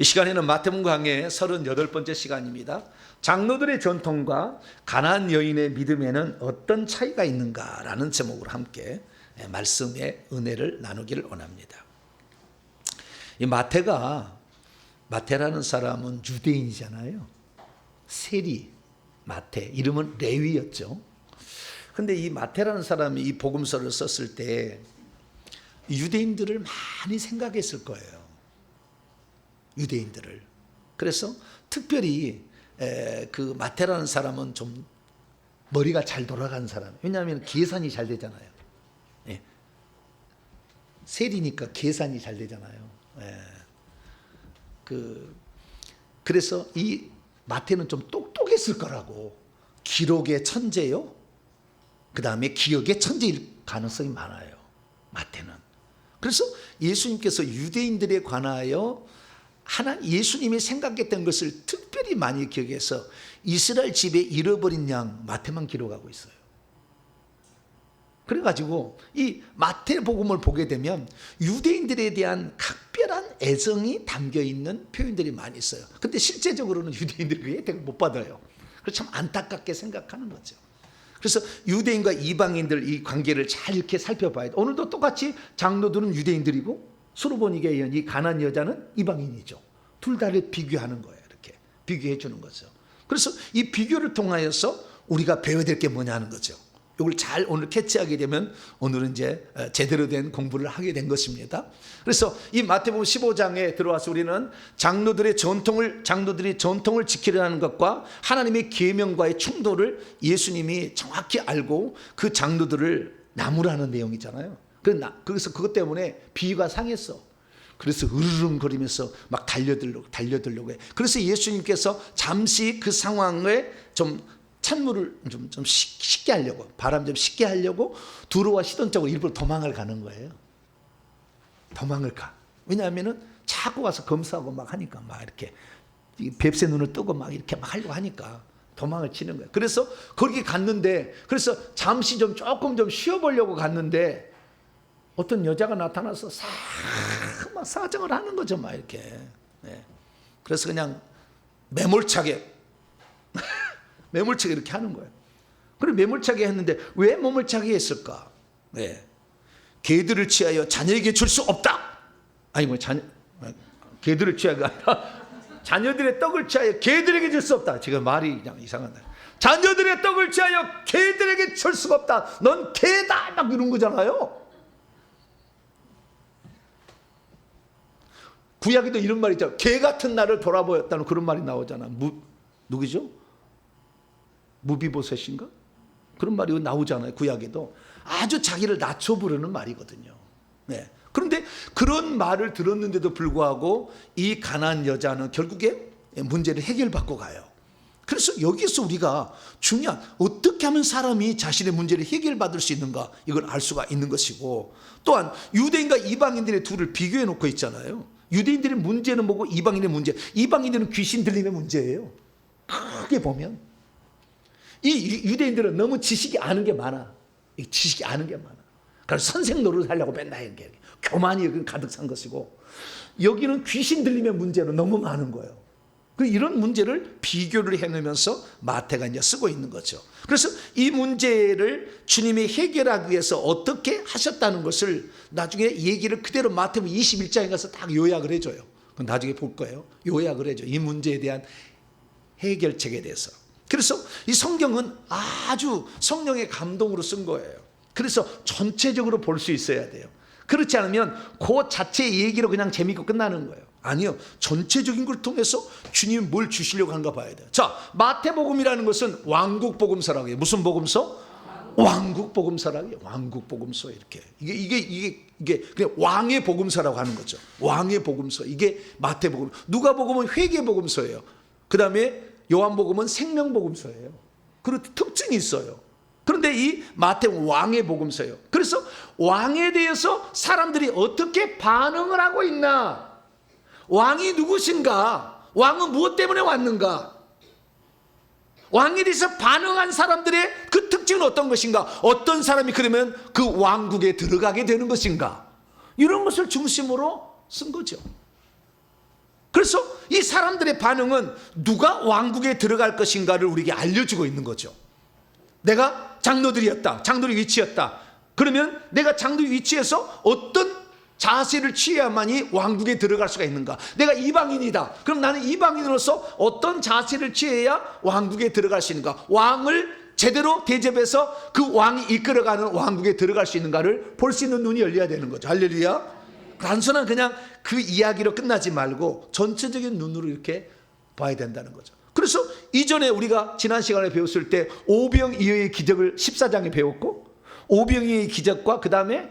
시간에는 마태복음 강의 38번째 시간입니다. 장로들의 전통과 가나안 여인의 믿음에는 어떤 차이가 있는가라는 제목으로 함께 말씀의 은혜를 나누기를 원합니다. 이 마태라는 사람은 유대인이잖아요. 세리 마태, 이름은 레위였죠. 근데 이 마태라는 사람이 이 복음서를 썼을 때 유대인들을 많이 생각했을 거예요. 유대인들을. 그래서 특별히 그 마태라는 사람은 좀 머리가 잘 돌아가는 사람. 왜냐하면 계산이 잘 되잖아요. 예. 세리니까 계산이 잘 되잖아요. 예. 그래서 이 마태는 좀 똑똑했을 거라고. 기록의 천재요. 그 다음에 기억의 천재일 가능성이 많아요. 마태는. 그래서 예수님께서 유대인들에 관하여 예수님이 생각했던 것을 특별히 많이 기억해서 이스라엘 집에 잃어버린 양 마태만 기록하고 있어요. 그래가지고 이 마태복음을 보게 되면 유대인들에 대한 각별한 애정이 담겨있는 표현들이 많이 있어요. 근데 실제적으로는 유대인들이 그 혜택을 못 받아요. 그래서 참 안타깝게 생각하는 거죠. 그래서 유대인과 이방인들 이 관계를 잘 이렇게 살펴봐야 돼. 오늘도 똑같이 장로들은 유대인들이고 수르보니게 의한 이 가나안 여자는 이방인이죠. 둘 다를 비교하는 거예요. 이렇게 비교해 주는 거죠. 그래서 이 비교를 통하여서 우리가 배워야 될 게 뭐냐 하는 거죠. 이걸 잘 오늘 캐치하게 되면 오늘은 이제 제대로 된 공부를 하게 된 것입니다. 그래서 이 마태복음 15장에 들어와서 우리는 장로들이 전통을 지키려는 것과 하나님의 계명과의 충돌을 예수님이 정확히 알고 그 장로들을 나무라는 내용이잖아요. 그래서 그것 때문에 비위가 상했어. 그래서 으르렁거리면서 막 달려들려고 해. 그래서 예수님께서 잠시 그 상황에 좀 찬물을 좀 식게 하려고, 바람 좀 식게 하려고 두로와 시돈 쪽으로 일부러 도망을 가는 거예요. 도망을 가. 왜냐하면은 자꾸 와서 검사하고 막 하니까 막 이렇게 뱁새 눈을 뜨고 막 이렇게 막 하려고 하니까 도망을 치는 거예요. 그래서 거기 갔는데, 그래서 잠시 조금 좀 쉬어보려고 갔는데 어떤 여자가 나타나서 막 사정을 하는 거죠, 막 이렇게. 네. 그래서 그냥 매몰차게 이렇게 하는 거예요. 그래 매몰차게 했는데 왜 매몰차게 했을까? 네. 개들을 취하여 자녀에게 줄 수 없다. 아니 개들을 취하가 아니라 자녀들의 떡을 취하여 개들에게 줄 수 없다. 지금 말이 그냥 이상하다. 자녀들의 떡을 취하여 개들에게 줄 수가 없다. 넌 개다 막 이런 거잖아요. 구약에도 이런 말이 있죠. 개 같은 나를 돌아보였다는 그런 말이 나오잖아. 누구죠? 무비보셋인가? 그런 말이 나오잖아요. 구약에도. 아주 자기를 낮춰 부르는 말이거든요. 네. 그런데 그런 말을 들었는데도 불구하고 이 가난한 여자는 결국에 문제를 해결받고 가요. 그래서 여기서 우리가 중요한 어떻게 하면 사람이 자신의 문제를 해결받을 수 있는가 이걸 알 수가 있는 것이고, 또한 유대인과 이방인들의 둘을 비교해 놓고 있잖아요. 유대인들의 문제는 뭐고 이방인의 문제, 이방인들은 귀신 들림의 문제예요. 크게 보면 이 유대인들은 너무 지식이 아는 게 많아. 그래서 선생 노릇을 하려고 맨날 이렇게 교만이 가득 찬 것이고, 여기는 귀신 들림의 문제로 너무 많은 거예요. 이런 문제를 비교를 해놓으면서 마태가 이제 쓰고 있는 거죠. 그래서 이 문제를 주님이 해결하기 위해서 어떻게 하셨다는 것을 나중에 얘기를 그대로 마태복음 21장에 가서 딱 요약을 해줘요. 그건 나중에 볼 거예요. 요약을 해줘요. 이 문제에 대한 해결책에 대해서. 그래서 이 성경은 아주 성령의 감동으로 쓴 거예요. 그래서 전체적으로 볼 수 있어야 돼요. 그렇지 않으면 그 자체의 얘기로 그냥 재미있고 끝나는 거예요. 아니요. 전체적인 걸 통해서 주님이 뭘 주시려고 하는가 봐야 돼요. 자, 마태복음이라는 것은 왕국복음서라고 해요. 무슨 복음서? 왕국복음서라고 해요. 왕국복음서 이렇게. 이게 그냥 왕의 복음서라고 하는 거죠. 왕의 복음서. 이게 마태복음. 누가복음은 회개복음서예요. 그 다음에 요한복음은 생명복음서예요. 그리고 특징이 있어요. 그런데 이 마태복음 왕의 복음서예요. 그래서 왕에 대해서 사람들이 어떻게 반응을 하고 있나? 왕이 누구신가? 왕은 무엇 때문에 왔는가? 왕에 대해서 반응한 사람들의 그 특징은 어떤 것인가? 어떤 사람이 그러면 그 왕국에 들어가게 되는 것인가? 이런 것을 중심으로 쓴 거죠. 그래서 이 사람들의 반응은 누가 왕국에 들어갈 것인가를 우리에게 알려주고 있는 거죠. 내가 장로들이었다, 장로의 위치였다. 그러면 내가 장로의 위치에서 어떤 자세를 취해야만이 왕국에 들어갈 수가 있는가? 내가 이방인이다. 그럼 나는 이방인으로서 어떤 자세를 취해야 왕국에 들어갈 수 있는가? 왕을 제대로 대접해서 그 왕이 이끌어가는 왕국에 들어갈 수 있는가를 볼 수 있는 눈이 열려야 되는 거죠. 할렐루야. 단순한 그냥 그 이야기로 끝나지 말고 전체적인 눈으로 이렇게 봐야 된다는 거죠. 그래서 이전에 우리가 지난 시간에 배웠을 때 오병이어의 기적을 14장에 배웠고, 오병이어의 기적과 그 다음에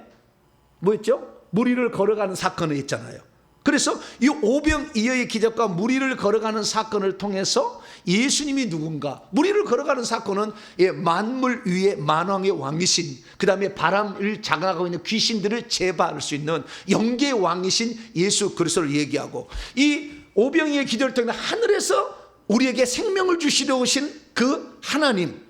뭐였죠? 무리를 걸어가는 사건을 했잖아요. 그래서 이 오병이어의 기적과 무리를 걸어가는 사건을 통해서 예수님이 누군가, 무리를 걸어가는 사건은 만물 위에 만왕의 왕이신, 그 다음에 바람을 장악하고 있는 귀신들을 제어할 수 있는 영계의 왕이신 예수 그리스도를 얘기하고, 이 오병이어의 기적을 통해 하늘에서 우리에게 생명을 주시려 오신 그 하나님,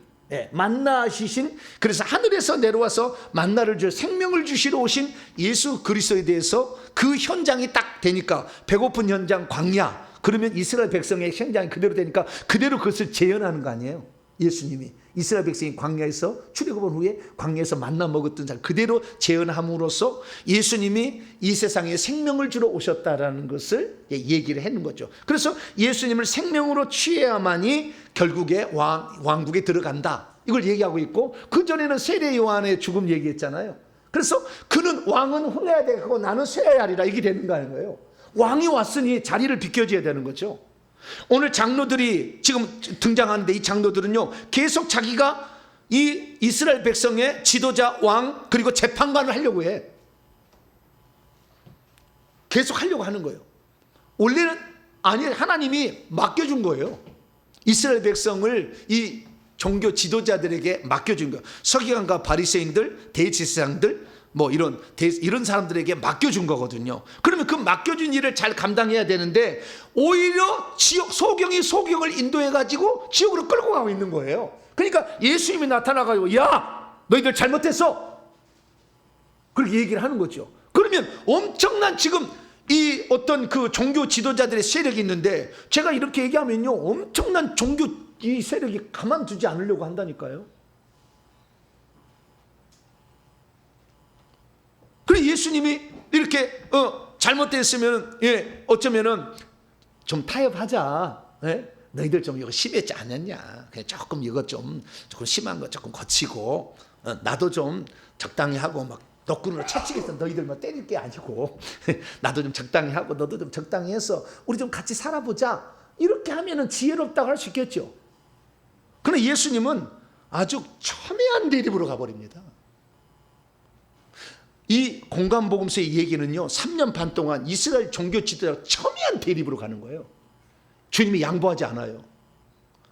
만나시신, 그래서 하늘에서 내려와서 만나를 주 생명을 주시러 오신 예수 그리스도에 대해서 그 현장이 딱 되니까, 배고픈 현장 광야, 그러면 이스라엘 백성의 현장이 그대로 되니까 그대로 그것을 재현하는 거 아니에요. 예수님이 이스라엘 백성이 광야에서 출애굽한 후에 광야에서 만나 먹었던 자 그대로 재현함으로써 예수님이 이 세상에 생명을 주러 오셨다라는 것을 얘기를 했는 거죠. 그래서 예수님을 생명으로 취해야만이 결국에 왕국에 들어간다, 이걸 얘기하고 있고, 그전에는 세례 요한의 죽음 얘기했잖아요. 그래서 그는 왕은 흥해야 되고 나는 쇠해야 하리라, 이게 되는 거예요. 왕이 왔으니 자리를 비켜줘야 되는 거죠. 오늘 장로들이 지금 등장하는데, 이 장로들은요 계속 자기가 이 이스라엘 백성의 지도자, 왕, 그리고 재판관을 하려고 해. 계속 하려고 하는 거예요. 원래는 아니, 하나님이 맡겨준 거예요. 이스라엘 백성을 이 종교 지도자들에게 맡겨준 거예요. 서기관과 바리새인들, 대제사장들, 뭐 이런 사람들에게 맡겨준 거거든요. 그러면 그 맡겨준 일을 잘 감당해야 되는데, 오히려 소경을 인도해가지고 지옥으로 끌고 가고 있는 거예요. 그러니까 예수님이 나타나가지고, 야, 너희들 잘못했어, 그렇게 얘기를 하는 거죠. 그러면 엄청난 지금 이 어떤 그 종교 지도자들의 세력이 있는데, 제가 이렇게 얘기하면요 엄청난 종교 이 세력이 가만두지 않으려고 한다니까요. 그래, 예수님이 이렇게 잘못됐으면 어쩌면은 좀 타협하자. 너희들 좀 이거 심했지 않았냐? 그냥 조금 이거 조금 심한 거 조금 거치고, 나도 좀 적당히 하고, 막 너끈으로 채찍에서 너희들 막 때릴 게 아니고 나도 좀 적당히 하고 너도 좀 적당히 해서 우리 좀 같이 살아보자, 이렇게 하면은 지혜롭다고 할 수 있겠죠. 그러나 예수님은 아주 첨예한 대립으로 가버립니다. 이 공간복음서의 얘기는요 3년 반 동안 이스라엘 종교 지도자가 첨예한 대립으로 가는 거예요. 주님이 양보하지 않아요.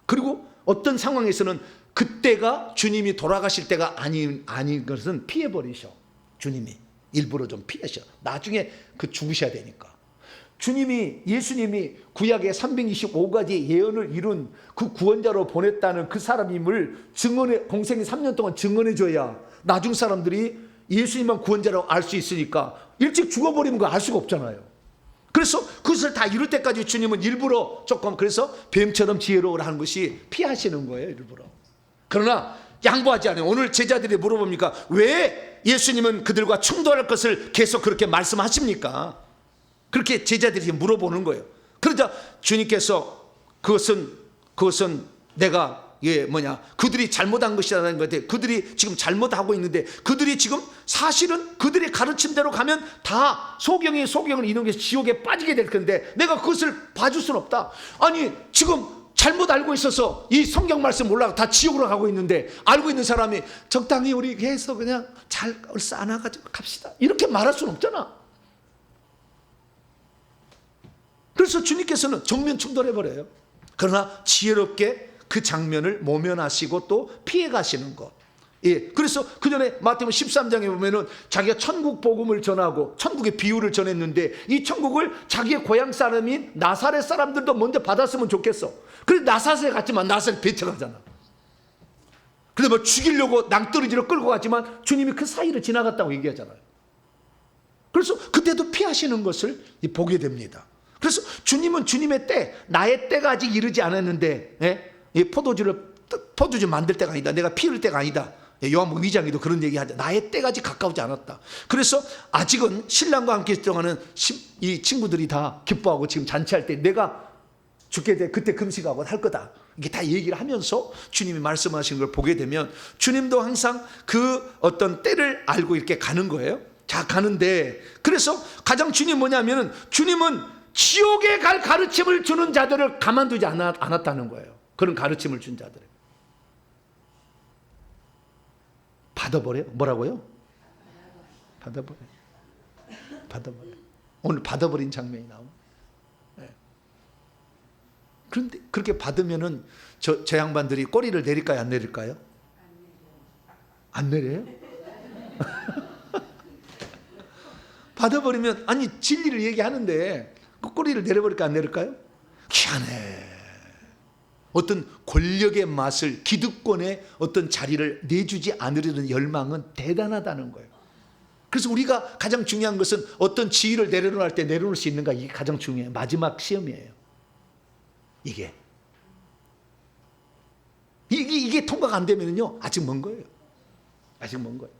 그리고 어떤 상황에서는 그때가 주님이 돌아가실 때가 아닌 것은 피해버리셔. 주님이 일부러 좀 피하셔. 나중에 그 죽으셔야 되니까. 예수님이 구약의 325가지 예언을 이룬 그 구원자로 보냈다는 그 사람임을 공생이 3년 동안 증언해줘야 나중 사람들이 예수님만 구원자라고 알 수 있으니까, 일찍 죽어버리면 그거 알 수가 없잖아요. 그래서 그것을 다 이룰 때까지 주님은 일부러 조금, 그래서 뱀처럼 지혜로우라 하는 것이 피하시는 거예요, 일부러. 그러나 양보하지 않아요. 오늘 제자들이 물어봅니까? 왜 예수님은 그들과 충돌할 것을 계속 그렇게 말씀하십니까? 그렇게 제자들이 물어보는 거예요. 그러자 주님께서 그것은 내가 그들이 잘못한 것이라는 건데, 그들이 지금 잘못하고 있는데, 그들이 지금 사실은 그들의 가르침대로 가면 다 소경을 이용해서 지옥에 빠지게 될 건데, 내가 그것을 봐줄 수는 없다. 아니, 지금 잘못 알고 있어서 이 성경 말씀 몰라서 다 지옥으로 가고 있는데, 알고 있는 사람이 적당히 우리 해서 그냥 잘 안아가지고 갑시다, 이렇게 말할 수는 없잖아. 그래서 주님께서는 정면 충돌해버려요. 그러나 지혜롭게 그 장면을 모면하시고 또 피해 가시는 것. 그래서 그 전에 마태복음 13장에 보면은 자기가 천국 복음을 전하고 천국의 비유를 전했는데, 이 천국을 자기의 고향 사람인 나사렛 사람들도 먼저 받았으면 좋겠어. 그래서 나사렛에 갔지만 나사렛 배척하잖아. 근데 뭐 죽이려고 낭떠러지로 끌고 갔지만 주님이 그 사이를 지나갔다고 얘기하잖아요. 그래서 그때도 피하시는 것을 보게 됩니다. 그래서 주님은 주님의 때, 나의 때가 아직 이르지 않았는데, 이 포도주 만들 때가 아니다, 내가 피울 때가 아니다. 요한복음 2장에도 그런 얘기 하죠. 나의 때가 아직 가까우지 않았다. 그래서 아직은 신랑과 함께 있을 동안은 이 친구들이 다 기뻐하고 지금 잔치할 때 내가 죽게 돼 그때 금식하고 할 거다. 이게 다 얘기를 하면서 주님이 말씀하신 걸 보게 되면 주님도 항상 그 어떤 때를 알고 이렇게 가는 거예요. 자, 가는데 그래서 가장 주님 뭐냐면은 주님은 지옥에 갈 가르침을 주는 자들을 가만두지 않았다는 거예요. 그런 가르침을 준 자들을 받아버려요. 뭐라고요? 받아버려요. 오늘 받아버린 장면이 나오네. 그런데 그렇게 받으면은 저 양반들이 꼬리를 내릴까요? 안 내릴까요? 안 내려요? 받아버리면, 아니 진리를 얘기하는데 그 꼬리를 내려버릴까 안 내릴까요? 희한해. 어떤 권력의 맛을, 기득권의 어떤 자리를 내주지 않으려는 열망은 대단하다는 거예요. 그래서 우리가 가장 중요한 것은 어떤 지위를 내려놓을 때 내려놓을 수 있는가, 이게 가장 중요해요. 마지막 시험이에요. 이게 통과가 안 되면요 아직 먼 거예요. 아직 먼 거예요.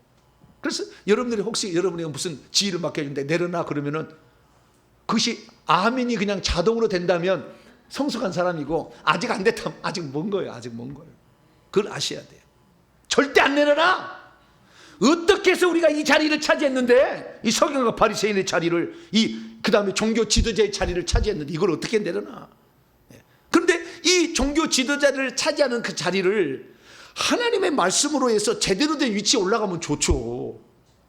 그래서 여러분들이 혹시 여러분이 무슨 지위를 맡겨주는데 내려놔 그러면은 그것이 아멘이 그냥 자동으로 된다면 성숙한 사람이고, 아직 안 됐다면 아직 먼 거예요. 아직 먼 거예요. 그걸 아셔야 돼요. 절대 안 내려놔. 어떻게 해서 우리가 이 자리를 차지했는데, 이 서기관과 바리새인의 자리를, 그 다음에 종교 지도자의 자리를 차지했는데 이걸 어떻게 내려놔. 그런데 이 종교 지도자를 차지하는 그 자리를 하나님의 말씀으로 해서 제대로 된 위치에 올라가면 좋죠.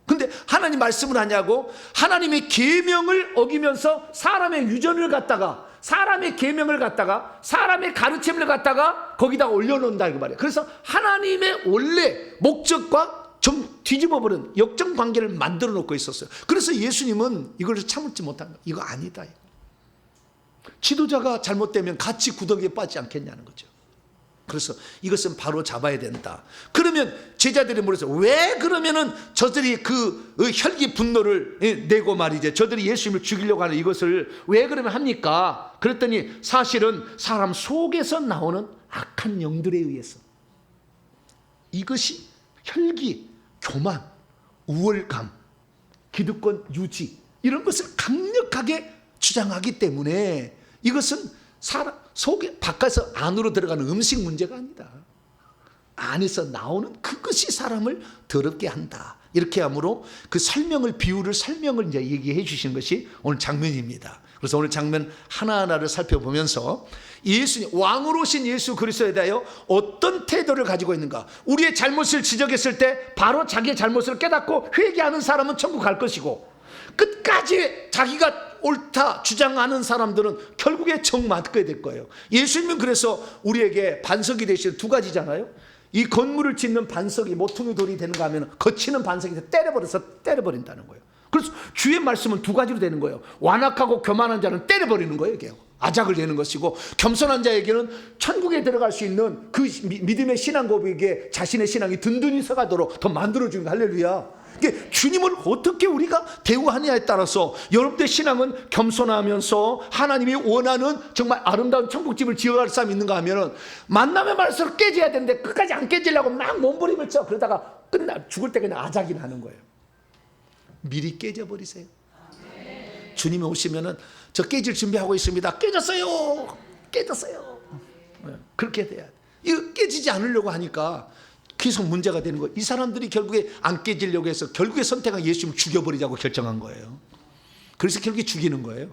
근데 하나님 말씀을 하냐고 하나님의 계명을 어기면서 사람의 유전을 갖다가, 사람의 계명을 갖다가, 사람의 가르침을 갖다가 거기다가 올려놓는다 이거 말이에요. 그래서 하나님의 원래 목적과 뒤집어버린 역정관계를 만들어 놓고 있었어요. 그래서 예수님은 이걸 참을지 못한 거예요. 이거 아니다. 지도자가 잘못되면 같이 구덩이에 빠지지 않겠냐는 거죠. 그래서 이것은 바로 잡아야 된다. 그러면 제자들이 물어서, 왜 그러면은 저들이 그 혈기 분노를 내고 말이죠, 저들이 예수님을 죽이려고 하는 이것을 왜 그러면 합니까? 그랬더니 사실은 사람 속에서 나오는 악한 영들에 의해서, 이것이 혈기, 교만, 우월감, 기득권 유지, 이런 것을 강력하게 주장하기 때문에 이것은 사람 속에, 바깥에서 안으로 들어가는 음식 문제가 아니다. 안에서 나오는 그것이 사람을 더럽게 한다. 이렇게 함으로 그 비유를 설명을 이제 얘기해 주신 것이 오늘 장면입니다. 그래서 오늘 장면 하나하나를 살펴보면서 예수님, 왕으로 오신 예수 그리스도에 대하여 어떤 태도를 가지고 있는가. 우리의 잘못을 지적했을 때 바로 자기의 잘못을 깨닫고 회개하는 사람은 천국 갈 것이고, 끝까지 자기가 옳다 주장하는 사람들은 결국에 정 맞게 될 거예요. 예수님은 그래서 우리에게 반석이 되시는 두 가지잖아요. 이 건물을 짓는 반석이 모퉁이 돌이 되는가 하면 거치는 반석이 때려버린다는 거예요. 그래서 주의 말씀은 두 가지로 되는 거예요. 완악하고 교만한 자는 때려버리는 거예요. 이게 아작을 내는 것이고, 겸손한 자에게는 천국에 들어갈 수 있는 그 믿음의 신앙 고백에 자신의 신앙이 든든히 서가도록 더 만들어주는 거예요. 할렐루야. 주님을 어떻게 우리가 대우하느냐에 따라서 여러분들의 신앙은 겸손하면서 하나님이 원하는 정말 아름다운 천국집을 지어갈 사람이 있는가 하면은 만남의 말씀을 깨져야 되는데 끝까지 안 깨지려고 막 몸부림을 쳐. 그러다가 죽을 때 그냥 아작이 나는 거예요. 미리 깨져버리세요. 주님이 오시면은 저 깨질 준비하고 있습니다. 깨졌어요. 그렇게 돼야 돼. 이거 깨지지 않으려고 하니까 계속 문제가 되는 거예요. 이 사람들이 결국에 안 깨지려고 해서 결국에 선택한 예수님을 죽여버리자고 결정한 거예요. 그래서 결국에 죽이는 거예요.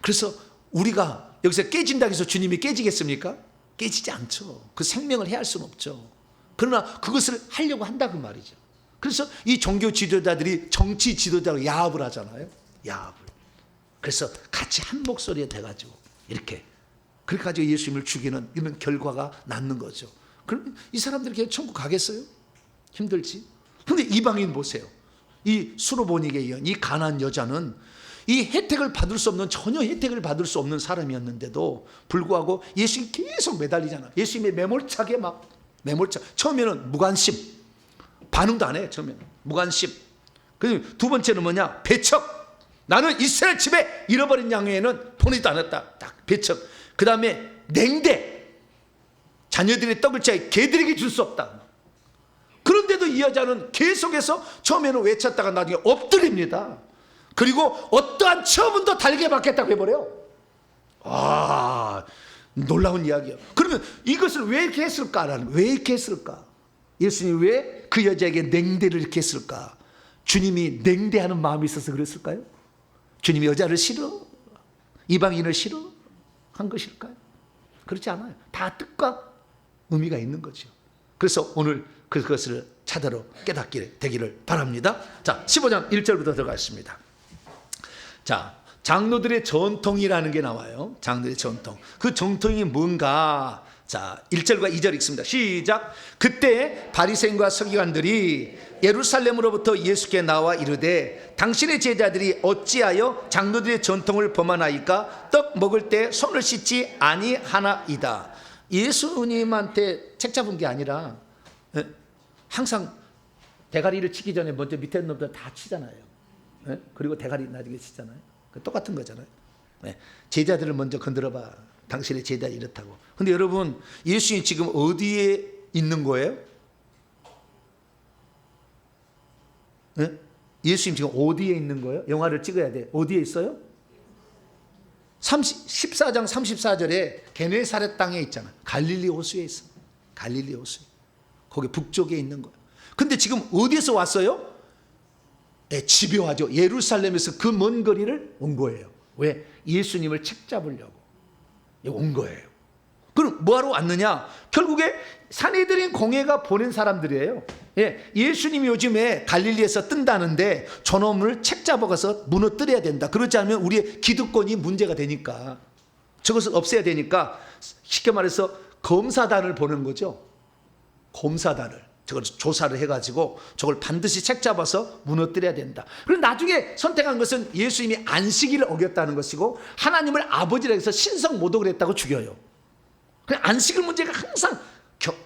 그래서 우리가 여기서 깨진다고 해서 주님이 깨지겠습니까? 깨지지 않죠. 그 생명을 해할 수는 없죠. 그러나 그것을 하려고 한다 그 말이죠. 그래서 이 종교 지도자들이 정치 지도자로 야합을 하잖아요. 야합을. 그래서 같이 한 목소리에 돼가지고 이렇게 그렇게 가지고 예수님을 죽이는 이런 결과가 낳는 거죠. 그럼 이 사람들이 천국 가겠어요? 힘들지. 그런데 이방인 보세요. 이 수로보닉에 이은 이 가난한 여자는 이 혜택을 받을 수 없는, 전혀 혜택을 받을 수 없는 사람이었는데도 불구하고 예수님 계속 매달리잖아. 예수님의 매몰차게 처음에는 무관심, 반응도 안 해. 처음에는 무관심. 두 번째는 뭐냐? 배척. 나는 이스라엘 집에 잃어버린 양 외에는 보내지도 않았다. 딱 배척. 그 다음에 냉대. 자녀들의 떡을 짜에 개들에게 줄 수 없다. 그런데도 이 여자는 계속해서 처음에는 외쳤다가 나중에 엎드립니다. 그리고 어떠한 처분도 달게 받겠다고 해버려요. 와, 놀라운 이야기예요. 그러면 이것을 왜 이렇게 했을까라는, 왜 이렇게 했을까? 예수님이 왜 그 여자에게 냉대를 이렇게 했을까? 주님이 냉대하는 마음이 있어서 그랬을까요? 주님이 여자를 싫어? 이방인을 싫어? 한 것일까요? 그렇지 않아요. 다 뜻과 의미가 있는 거죠. 그래서 오늘 그것을 찾아러 깨닫게 되기를 바랍니다. 자, 15장 1절부터 들어가겠습니다. 자, 장로들의 전통이라는 게 나와요. 장로들의 전통. 그 전통이 뭔가? 자, 1절과 2절 읽습니다. 시작. 그때 바리새인과 서기관들이 예루살렘으로부터 예수께 나와 이르되 당신의 제자들이 어찌하여 장로들의 전통을 범하나이까? 떡 먹을 때 손을 씻지 아니하나이다. 예수님한테 책 잡은 게 아니라 항상 대가리를 치기 전에 먼저 밑에 있는 놈들 다 치잖아요. 그리고 대가리 나중에 치잖아요. 똑같은 거잖아요. 제자들을 먼저 건드려봐. 당신의 제자 이렇다고. 근데 여러분, 예수님이 지금 어디에 있는 거예요? 예수님 지금 어디에 있는 거예요? 영화를 찍어야 돼. 어디에 있어요? 14장 34절에 게네사렛 땅에 있잖아. 갈릴리 호수에 있어. 갈릴리 호수. 거기 북쪽에 있는 거예요. 근데 지금 어디에서 왔어요? 집요하죠. 예루살렘에서 그 먼 거리를 온 거예요. 왜? 예수님을 책잡으려고 온 거예요. 그럼 뭐하러 왔느냐? 결국에 산헤드린 공회가 보낸 사람들이에요. 예수님이 요즘에 갈릴리에서 뜬다는데 저놈을 책잡아가서 무너뜨려야 된다. 그렇지 않으면 우리의 기득권이 문제가 되니까, 저것을 없애야 되니까 쉽게 말해서 검사단을 보낸 거죠. 검사단을. 저걸 조사를 해가지고 저걸 반드시 책잡아서 무너뜨려야 된다. 그리고 나중에 선택한 것은 예수님이 안식일을 어겼다는 것이고 하나님을 아버지라 해서 신성모독을 했다고 죽여요. 안식일 문제가 항상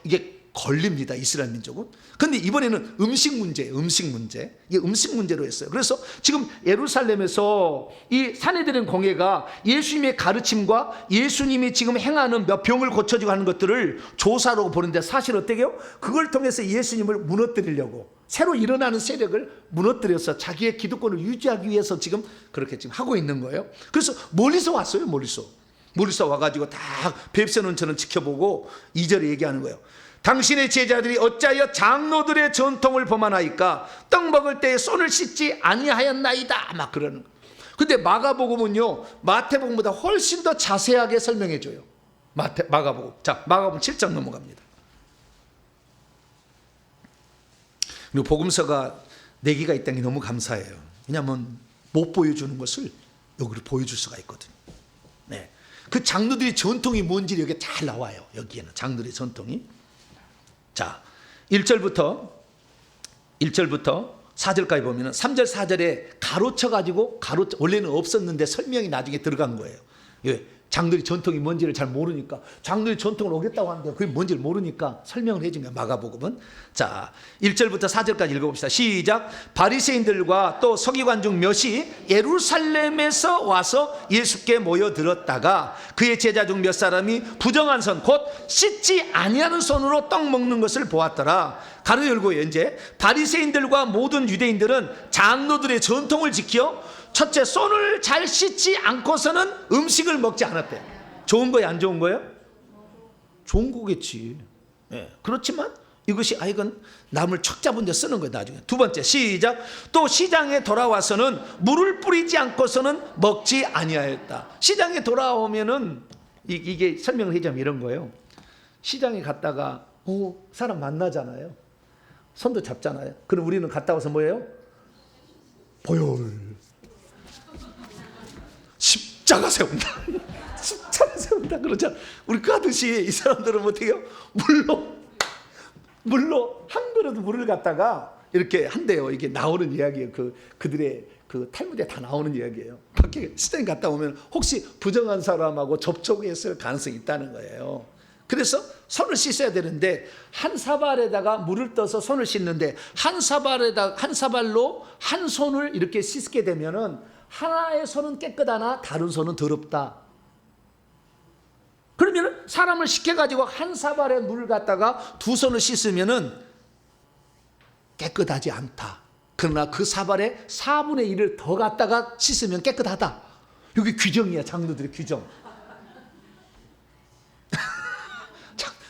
이게 걸립니다. 이스라엘 민족은. 그런데 이번에는 음식 문제예요. 음식 문제. 이게 음식 문제로 했어요. 그래서 지금 예루살렘에서 이 산헤드린 공회가 예수님의 가르침과 예수님이 지금 행하는 몇 병을 고쳐주고 하는 것들을 조사로 보는데, 사실 어떻게 해요? 그걸 통해서 예수님을 무너뜨리려고, 새로 일어나는 세력을 무너뜨려서 자기의 기득권을 유지하기 위해서 지금 그렇게 지금 하고 있는 거예요. 그래서 멀리서 왔어요. 멀리서 와가지고 다 뱁새눈처럼 지켜보고 2절에 얘기하는 거예요. 당신의 제자들이 어찌하여 장로들의 전통을 범하나이까? 떡 먹을 때 손을 씻지 아니하였나이다. 막 그러는 거예요. 근데 마가복음은요, 마태복음보다 훨씬 더 자세하게 설명해줘요. 마가복음. 자, 마가복음 7장 넘어갑니다. 그리고 복음서가 4개가 있다는 게 너무 감사해요. 왜냐하면 못 보여주는 것을 여기로 보여줄 수가 있거든요. 네. 그 장로들의 전통이 뭔지 여기 잘 나와요. 여기에는 장로들의 전통이. 자, 1절부터 4절까지 보면은 3절 4절에 가로쳐가지고 원래는 없었는데 설명이 나중에 들어간 거예요. 왜? 장로들의 전통이 뭔지를 잘 모르니까, 장로들의 전통을 오겠다고 하는데 그게 뭔지를 모르니까 설명을 해준 거야, 마가복음은. 자, 1절부터 4절까지 읽어봅시다. 시작. 바리새인들과 또 서기관 중 몇이 예루살렘에서 와서 예수께 모여들었다가 그의 제자 중 몇 사람이 부정한 손, 곧 씻지 아니하는 손으로 떡 먹는 것을 보았더라. 가로 열고 이제 바리새인들과 모든 유대인들은 장로들의 전통을 지켜 첫째, 손을 잘 씻지 않고서는 음식을 먹지 않았대. 좋은 거예요, 안 좋은 거예요? 좋은 거겠지. 그렇지만 이것이 이건 남을 척 잡은 데 쓰는 거예요, 나중에. 두 번째, 시작. 또 시장에 돌아와서는 물을 뿌리지 않고서는 먹지 아니하였다. 시장에 돌아오면은 이게 설명을 해주면 이런 거예요. 시장에 갔다가 사람 만나잖아요. 손도 잡잖아요. 그럼 우리는 갔다 와서 뭐예요? 보혈. 십자가 세운다. 십자가 세운다. 그러자 우리 그 하듯이 이 사람들은 어떻게 해요? 물로 한 그릇 물을 갖다가 이렇게 한대요. 이게 나오는 이야기예요. 그들의 그 탈무드에 다 나오는 이야기예요. 밖에 시장에 갔다 오면 혹시 부정한 사람하고 접촉했을 가능성이 있다는 거예요. 그래서 손을 씻어야 되는데 한 사발에다가 물을 떠서 손을 씻는데 한 사발로 한 손을 이렇게 씻게 되면은 하나의 손은 깨끗하나 다른 손은 더럽다. 그러면 사람을 시켜가지고 한 사발에 물을 갖다가 두 손을 씻으면은 깨끗하지 않다. 그러나 그 사발에 4분의 1을 더 갖다가 씻으면 깨끗하다. 이게 규정이야. 장로들의 규정.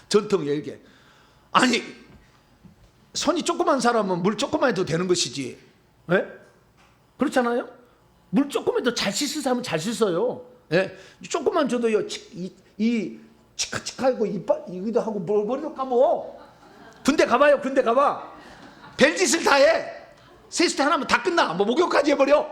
전통이야 이게. 아니 손이 조그만 사람은 물 조금만 해도 되는 것이지. 예? 그렇잖아요. 물 조금 해도 잘 씻을 사람은 잘 씻어요. 예? 조금만 줘도요. 이 치카치카하고 이기도 하고 머리도 감어. 군대 가봐요. 군대 가봐. 별짓을 다 해. 세수대 하나면 다 끝나. 뭐 목욕까지 해버려.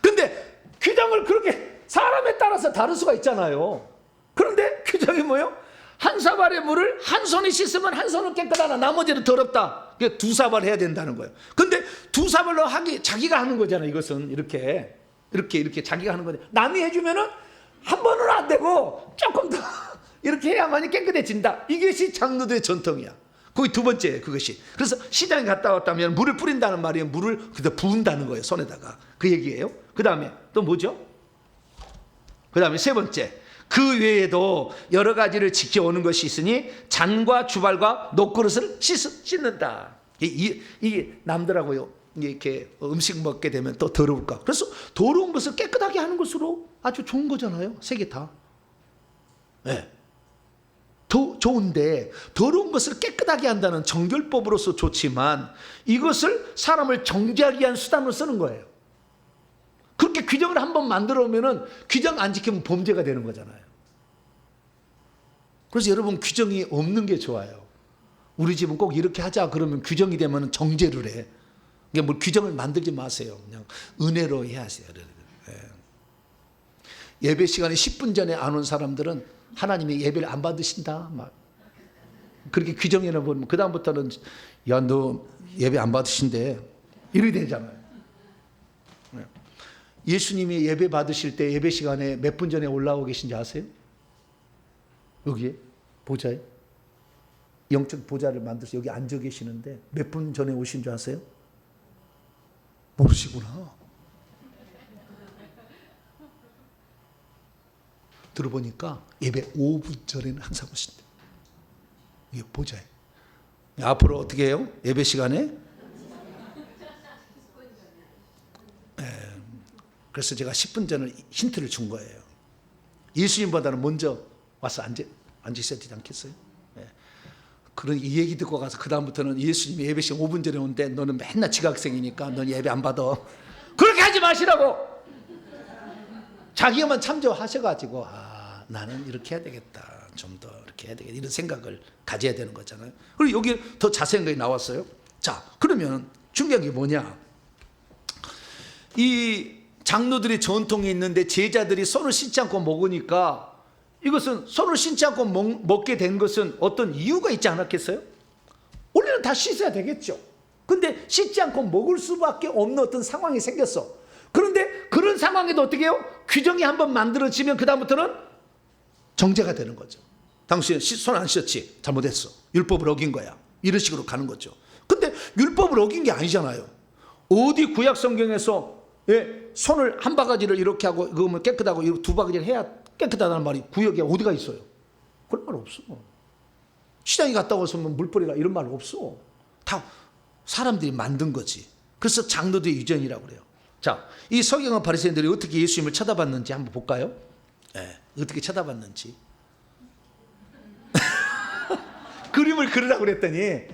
근데 규정을 그렇게 사람에 따라서 다를 수가 있잖아요. 그런데 규정이 뭐예요? 한 사발의 물을 한 손이 씻으면 한 손은 깨끗하나 나머지는 더럽다. 그게 두 사발 해야 된다는 거예요. 근데 두 사발로 자기가 하는 거잖아요. 이것은 이렇게 자기가 하는 건데 남이 해주면은 한 번은 안 되고 조금 더 이렇게 해야만이 깨끗해진다. 이것이 장로들의 전통이야. 거기 두 번째 그것이. 그래서 시장에 갔다 왔다면 물을 뿌린다는 말이에요. 물을 그다 부은다는 거예요. 손에다가. 그 얘기예요. 그 다음에 또 뭐죠? 그 다음에 세 번째. 그 외에도 여러 가지를 지켜오는 것이 있으니 잔과 주발과 녹그릇을 씻는다. 이게 남들하고요. 이렇게 음식 먹게 되면 또 더러울까. 그래서 더러운 것을 깨끗하게 하는 것으로 아주 좋은 거잖아요. 세 개 다. 네. 좋은데 더러운 것을 깨끗하게 한다는 정결법으로서 좋지만 이것을 사람을 정죄하기 위한 수단으로 쓰는 거예요. 그렇게 규정을 한번 만들어 오면은 규정 안 지키면 범죄가 되는 거잖아요. 그래서 여러분 규정이 없는 게 좋아요. 우리 집은 꼭 이렇게 하자 그러면 규정이 되면 정죄를 해. 그러니까 뭐 규정을 만들지 마세요. 그냥 은혜로 해야 하세요. 예배 시간에 10분 전에 안 온 사람들은 하나님이 예배를 안 받으신다. 막 그렇게 규정해 놓으면 그 다음부터는 야 너 예배 안 받으신대 이렇게 되잖아요. 예수님이 예배 받으실 때 예배 시간에 몇 분 전에 올라오고 계신지 아세요? 여기에 보좌에 영적 보좌를 만들어서 여기 앉아 계시는데 몇 분 전에 오신 줄 아세요? 모르시구나. 들어보니까 예배 5분 전에는 항상 오신대. 이게 보좌에. 앞으로 어떻게 해요? 예배 시간에? 그래서 제가 10분 전에 힌트를 준 거예요. 예수님보다는 먼저 와서 앉아 있어야 되지 않겠어요? 그런 이 얘기 듣고 가서 그 다음부터는 예수님이 예배 시간 5분 전에 오는데 너는 맨날 지각생이니까 넌 예배 안 받아. 그렇게 하지 마시라고. 자기만 참조하셔가지고 나는 이렇게 해야 되겠다. 좀 더 이렇게 해야 되겠다. 이런 생각을 가져야 되는 거잖아요. 그리고 여기 더 자세한 게 나왔어요. 자, 그러면 중요한 게 뭐냐? 이 장로들이 전통이 있는데 제자들이 손을 씻지 않고 먹으니까 이것은 손을 씻지 않고 먹게 된 것은 어떤 이유가 있지 않았겠어요? 원래는 다 씻어야 되겠죠. 근데 씻지 않고 먹을 수밖에 없는 어떤 상황이 생겼어. 그런데 그런 상황에도 어떻게 해요? 규정이 한번 만들어지면 그 다음부터는 정죄가 되는 거죠. 당신 손 안 씻었지? 잘못했어. 율법을 어긴 거야. 이런 식으로 가는 거죠. 근데 율법을 어긴 게 아니잖아요. 어디 구약 성경에서 손을 한 바가지를 이렇게 하고 그러면 깨끗하고 두 바가지를 해야 깨끗하다는 말이 구역에 어디가 있어요? 그런 말 없어. 시장에 갔다 와서 물 뿌리라 이런 말 없어. 다 사람들이 만든 거지. 그래서 장로들의 유전이라고 그래요. 자, 이 서기관 바리새인들이 어떻게 예수님을 쳐다봤는지 한번 볼까요? 어떻게 쳐다봤는지. 그림을 그리라고 그랬더니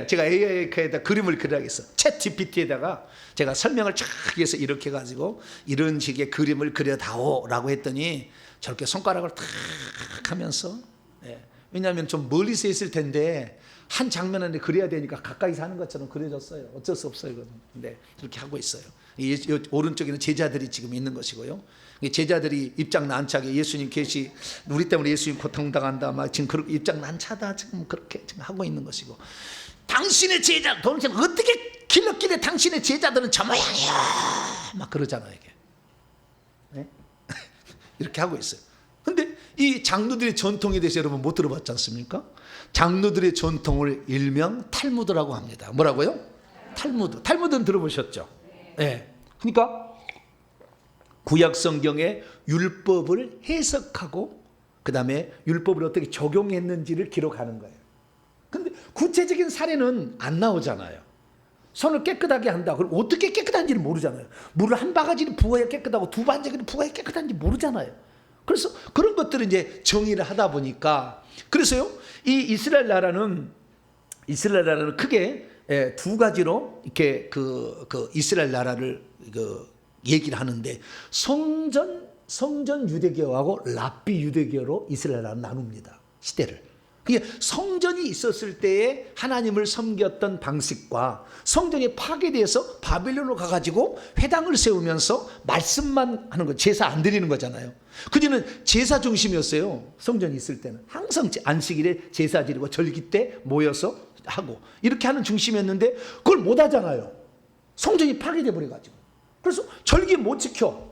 제가 AI에다 그림을 그리라고 했어. 챗 GPT에다가 제가 설명을 쫙 해서 이렇게 해가지고 이런 식의 그림을 그려다오라고 했더니 저렇게 손가락을 탁 하면서 왜냐하면 좀 멀리서 있을 텐데 한 장면을 그려야 되니까 가까이서 하는 것처럼 그려졌어요. 어쩔 수 없어요. 이건. 근데 그렇게 하고 있어요. 이 오른쪽에는 제자들이 지금 있는 것이고요. 제자들이 입장 난차게 예수님 계시 우리 때문에 예수님 고통당한다 막 지금 그렇게 입장 난차다 지금 그렇게 지금 하고 있는 것이고 당신의 제자 도대체 어떻게 길렀길래 당신의 제자들은 저 모양이야 막 그러잖아요 이게. 네? 이렇게 하고 있어요. 근데 이 장로들의 전통에 대해서 여러분 못 들어봤지 않습니까? 장로들의 전통을 일명 탈무드라고 합니다. 뭐라고요? 탈무드는 들어보셨죠? 네. 그러니까 구약 성경의 율법을 해석하고 그 다음에 율법을 어떻게 적용했는지를 기록하는 거예요. 근데 구체적인 사례는 안 나오잖아요. 손을 깨끗하게 한다. 그럼 어떻게 깨끗한지를 모르잖아요. 물을 한 바가지를 부어야 깨끗하고 두 바가지를 부어야 깨끗한지 모르잖아요. 그래서 그런 것들을 이제 정의를 하다 보니까, 그래서요, 이 이스라엘 나라는 크게 두 가지로 이렇게 그 이스라엘 나라를 얘기를 하는데, 성전 유대교하고 랍비 유대교로 이스라엘 나라는 나눕니다. 시대를. 그게 성전이 있었을 때에 하나님을 섬겼던 방식과 성전이 파괴돼서 바빌론으로 가가지고 회당을 세우면서 말씀만 하는 거, 제사 안 드리는 거잖아요. 그전에는 제사 중심이었어요. 성전이 있을 때는 항상 안식일에 제사 드리고 절기 때 모여서 하고 이렇게 하는 중심이었는데, 그걸 못 하잖아요. 성전이 파괴돼 버려가지고. 그래서 절기 못 지켜,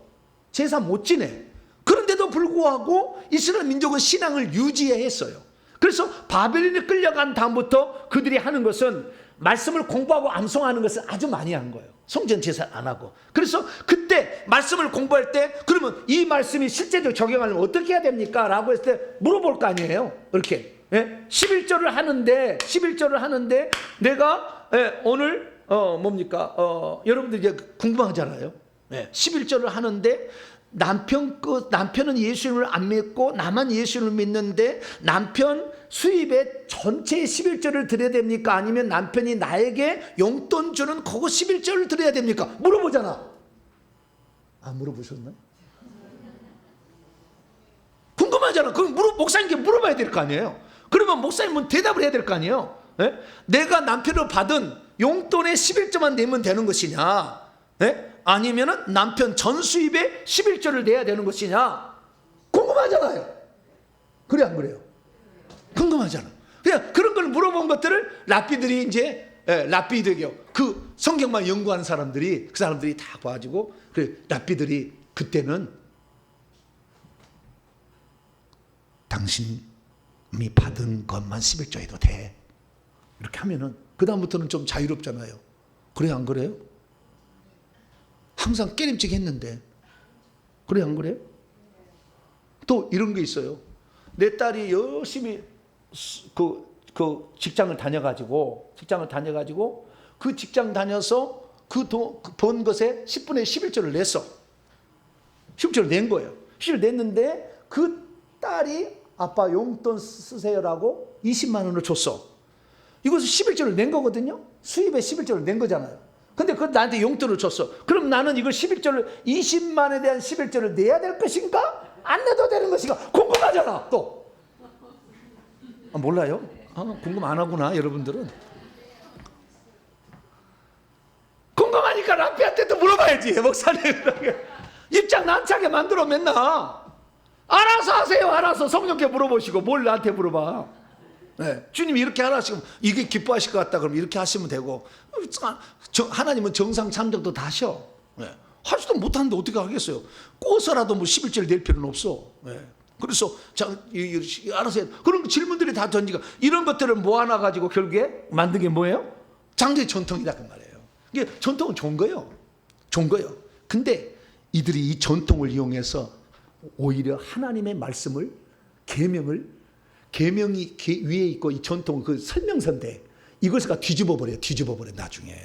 제사 못 지내. 그런데도 불구하고 이스라엘 민족은 신앙을 유지했어요. 그래서 바벨론에 끌려간 다음부터 그들이 하는 것은 말씀을 공부하고 암송하는 것을 아주 많이 한 거예요. 성전 제사 안 하고. 그래서 그때 말씀을 공부할 때, 그러면 이 말씀이 실제적으로 적용하려면 어떻게 해야 됩니까? 라고 했을 때 물어볼 거 아니에요. 이렇게 11절을 하는데 내가 오늘 뭡니까? 여러분들 이제 궁금하잖아요. 11절을 하는데 남편은 예수님을 안 믿고 나만 예수님을 믿는데 남편 수입의 전체 11절을 드려야 됩니까? 아니면 남편이 나에게 용돈 주는 그거 11절을 드려야 됩니까? 물어보잖아. 안 물어보셨나요? 궁금하잖아. 그럼 목사님께 물어봐야 될 거 아니에요. 그러면 목사님은 대답을 해야 될 거 아니에요. 내가 남편으로 받은 용돈의 11절만 내면 되는 것이냐, 아니면은 남편 전 수입에 11절을 내야 되는 것이냐, 궁금하잖아요. 그래 안 그래요? 궁금하잖아. 그냥 그런 걸 물어본 것들을 랍비들이 이제 랍비들이요, 그 성경만 연구하는 사람들이, 그 사람들이 다 봐가지고, 그 랍비들이 그때는 당신이 받은 것만 11조 해도 돼, 이렇게 하면은 그 다음부터는 좀 자유롭잖아요. 그래요 안 그래요? 항상 깨림칙 했는데. 그래 안 그래요? 또 이런 게 있어요. 내 딸이 열심히 그 직장을 다녀가지고 그 직장 다녀서 그 번 것에 10분의 11조를 냈어. 11조를 낸 거예요. 11조를 냈는데 그 딸이 아빠 용돈 쓰세요라고 20만 원을 줬어. 이것은 11조를 낸 거거든요. 수입에 11조를 낸 거잖아요. 근데 그건 나한테 용돈을 줬어. 그럼 나는 이걸 11조를 20만에 대한 11조를 내야 될 것인가? 안 내도 되는 것인가? 궁금하잖아. 또 몰라요? 궁금 안 하구나 여러분들은. 궁금하니까 랍비한테도 물어봐야지. 목사님 입장 난차게 만들어 맨날. 알아서 하세요. 알아서 성령께 물어보시고 뭘 나한테 물어봐. 주님이 이렇게 하시면 이게 기뻐하실 것 같다 그러면 이렇게 하시면 되고, 하나님은 정상 참작도 다 하셔. 하지도 못하는데 어떻게 하겠어요? 꼬서라도 뭐 11절 낼 필요는 없어. 그래서 알아서 해야 돼. 그런 질문들이 다 던지고, 이런 것들을 모아놔가지고 결국에 만든 게 뭐예요? 장로의 전통이다 그 말이에요. 이게 전통은 좋은 거예요. 근데 이들이 이 전통을 이용해서 오히려 하나님의 말씀을, 계명이 위에 있고 이 전통 그 설명서인데 이것을 뒤집어 버려 나중에.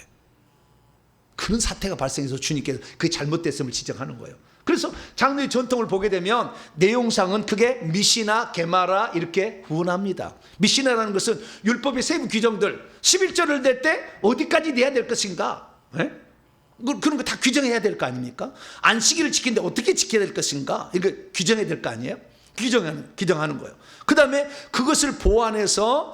그런 사태가 발생해서 주님께서 그 잘못됐음을 지적하는 거예요. 그래서 장로의 전통을 보게 되면 내용상은 크게 미시나, 게마라 이렇게 구분합니다. 미시나라는 것은 율법의 세부 규정들, 11절을 낼 때 어디까지 내야 될 것인가, 그런 거 다 규정해야 될 거 아닙니까? 안식일을 지키는데 어떻게 지켜야 될 것인가, 이거 규정해야 될 거 아니에요? 규정하는 거예요. 그 다음에 그것을 보완해서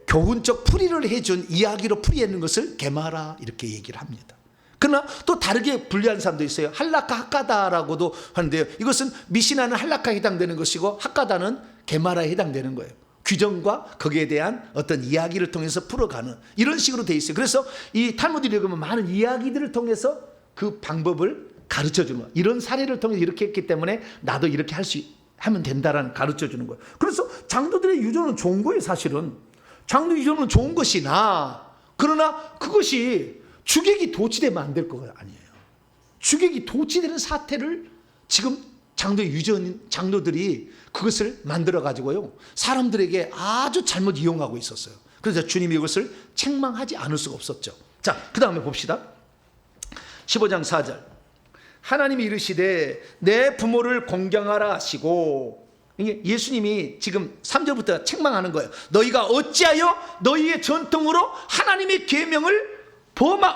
교훈적 풀이를 해준 이야기로 풀이하는 것을 게마라 이렇게 얘기를 합니다. 그러나 또 다르게 분류하는 사람도 있어요. 할라카, 학가다라고도 하는데요. 이것은 미시나는 할라카에 해당되는 것이고 학가다는 게마라에 해당되는 거예요. 규정과 거기에 대한 어떤 이야기를 통해서 풀어가는 이런 식으로 돼 있어요. 그래서 이 탈무드를 읽으면 많은 이야기들을 통해서 그 방법을 가르쳐주는 거예요. 이런 사례를 통해서 이렇게 했기 때문에 나도 이렇게 하면 된다라는 가르쳐주는 거예요. 그래서 장로들의 유전은 좋은 거예요. 사실은 장로 유전은 좋은 것이나 그러나 그것이 주객이 도취되면 안 될 거가 아니에요. 주객이 도취되는 사태를 지금 장로들이 그것을 만들어 가지고요, 사람들에게 아주 잘못 이용하고 있었어요. 그래서 주님이 이것을 책망하지 않을 수가 없었죠. 자, 그 다음에 봅시다. 15장 4절. 하나님이 이르시되 내 부모를 공경하라 하시고, 이게 예수님이 지금 3절부터 책망하는 거예요. 너희가 어찌하여 너희의 전통으로 하나님의 계명을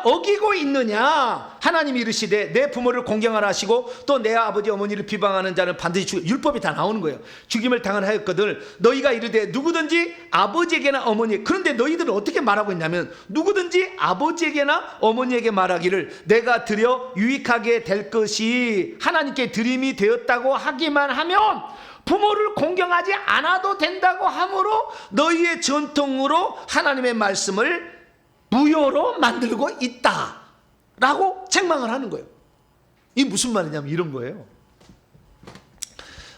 어기고 있느냐. 하나님이 이르시되 내 부모를 공경하라 하시고 또 내 아버지 어머니를 비방하는 자는 반드시 죽여. 율법이 다 나오는 거예요. 죽임을 당하였거든 너희가 이르되 누구든지 아버지에게나 어머니. 그런데 너희들은 어떻게 말하고 있냐면, 누구든지 아버지에게나 어머니에게 말하기를 내가 드려 유익하게 될 것이 하나님께 드림이 되었다고 하기만 하면 부모를 공경하지 않아도 된다고 하므로 너희의 전통으로 하나님의 말씀을 무효로 만들고 있다 라고 책망을 하는 거예요. 이게 무슨 말이냐면 이런 거예요.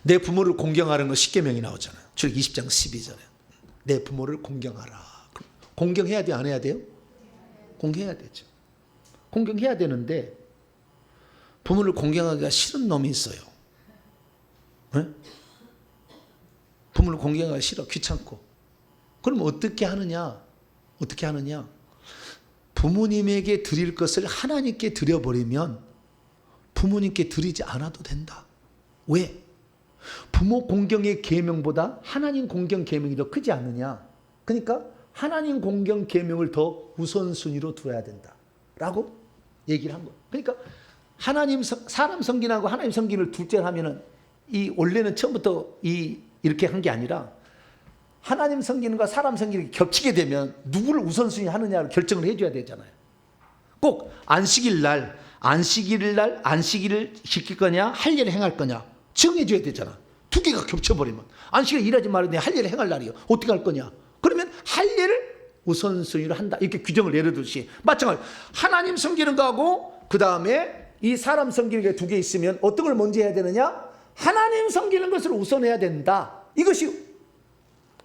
내 부모를 공경하는 거 십계명이 나오잖아요. 출애굽기 20장 12절에 내 부모를 공경하라. 공경해야 돼요, 안 해야 돼요? 공경해야 되죠. 공경해야 되는데 부모를 공경하기가 싫은 놈이 있어요. 네? 부모를 공경하기 싫어, 귀찮고. 그럼 어떻게 하느냐? 부모님에게 드릴 것을 하나님께 드려버리면 부모님께 드리지 않아도 된다. 왜? 부모 공경의 계명보다 하나님 공경 계명이 더 크지 않느냐. 그러니까 하나님 공경 계명을 더 우선순위로 두어야 된다라고 얘기를 한 거예요. 그러니까 사람 섬기하고 하나님 섬기를 둘째로 하면은, 이 원래는 처음부터 이렇게 한 게 아니라 하나님 섬기는과 사람 섬기는 게 겹치게 되면 누구를 우선순위 하느냐를 결정을 해줘야 되잖아요. 꼭 안식일을 지킬 거냐, 할례를 행할 거냐 정해줘야 되잖아. 두 개가 겹쳐버리면 안식일 일하지 말아야 돼, 할례를 행할 날이요. 어떻게 할 거냐? 그러면 할례를 우선순위로 한다, 이렇게 규정을 내려두듯이 마찬가지로 하나님 섬기는 거하고 그 다음에 이 사람 섬기는 게 두 개 있으면 어떤 걸 먼저 해야 되느냐? 하나님 섬기는 것을 우선해야 된다. 이것이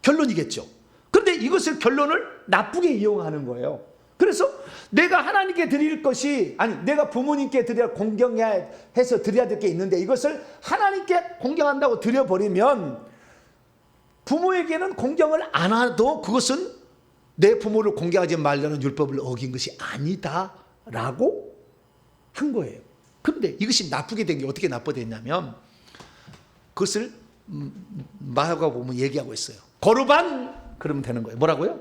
결론이겠죠. 그런데 이것을 결론을 나쁘게 이용하는 거예요. 그래서 내가 하나님께 드릴 것이, 내가 부모님께 공경해서 드려야 될 게 있는데 이것을 하나님께 공경한다고 드려버리면 부모에게는 공경을 안 해도 그것은 내 부모를 공경하지 말라는 율법을 어긴 것이 아니다라고 한 거예요. 그런데 이것이 나쁘게 된 게 어떻게 나쁘됐냐면, 그것을 마가가 보면 얘기하고 있어요. 고르반 그러면 되는 거예요. 뭐라고요?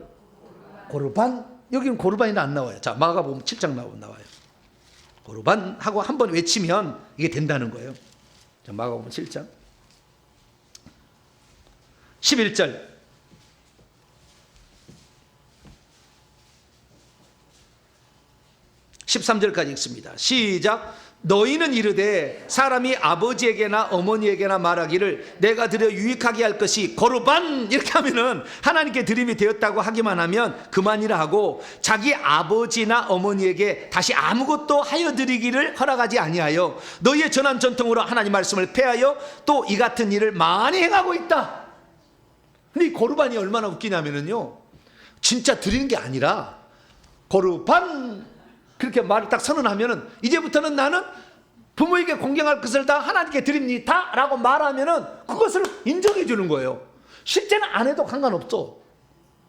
고르반. 여기는 고르반이 안 나와요. 자, 마가가 보면 7장 나와요. 고르반 하고 한번 외치면 이게 된다는 거예요. 자, 마가가 보면 7장 11절. 13절까지 읽습니다. 시작. 너희는 이르되 사람이 아버지에게나 어머니에게나 말하기를 내가 드려 유익하게 할 것이 거르반, 이렇게 하면은 하나님께 드림이 되었다고 하기만 하면 그만이라 하고 자기 아버지나 어머니에게 다시 아무것도 하여 드리기를 허락하지 아니하여 너희의 전한 전통으로 하나님 말씀을 폐하여 또 이 같은 일을 많이 행하고 있다. 근데 이 거르반이 얼마나 웃기냐면요, 진짜 드리는 게 아니라 거르반 그렇게 말을 딱 선언하면은 이제부터는 나는 부모에게 공경할 것을 다 하나님께 드립니다 라고 말하면은 그것을 인정해 주는 거예요. 실제는 안 해도 상관없어.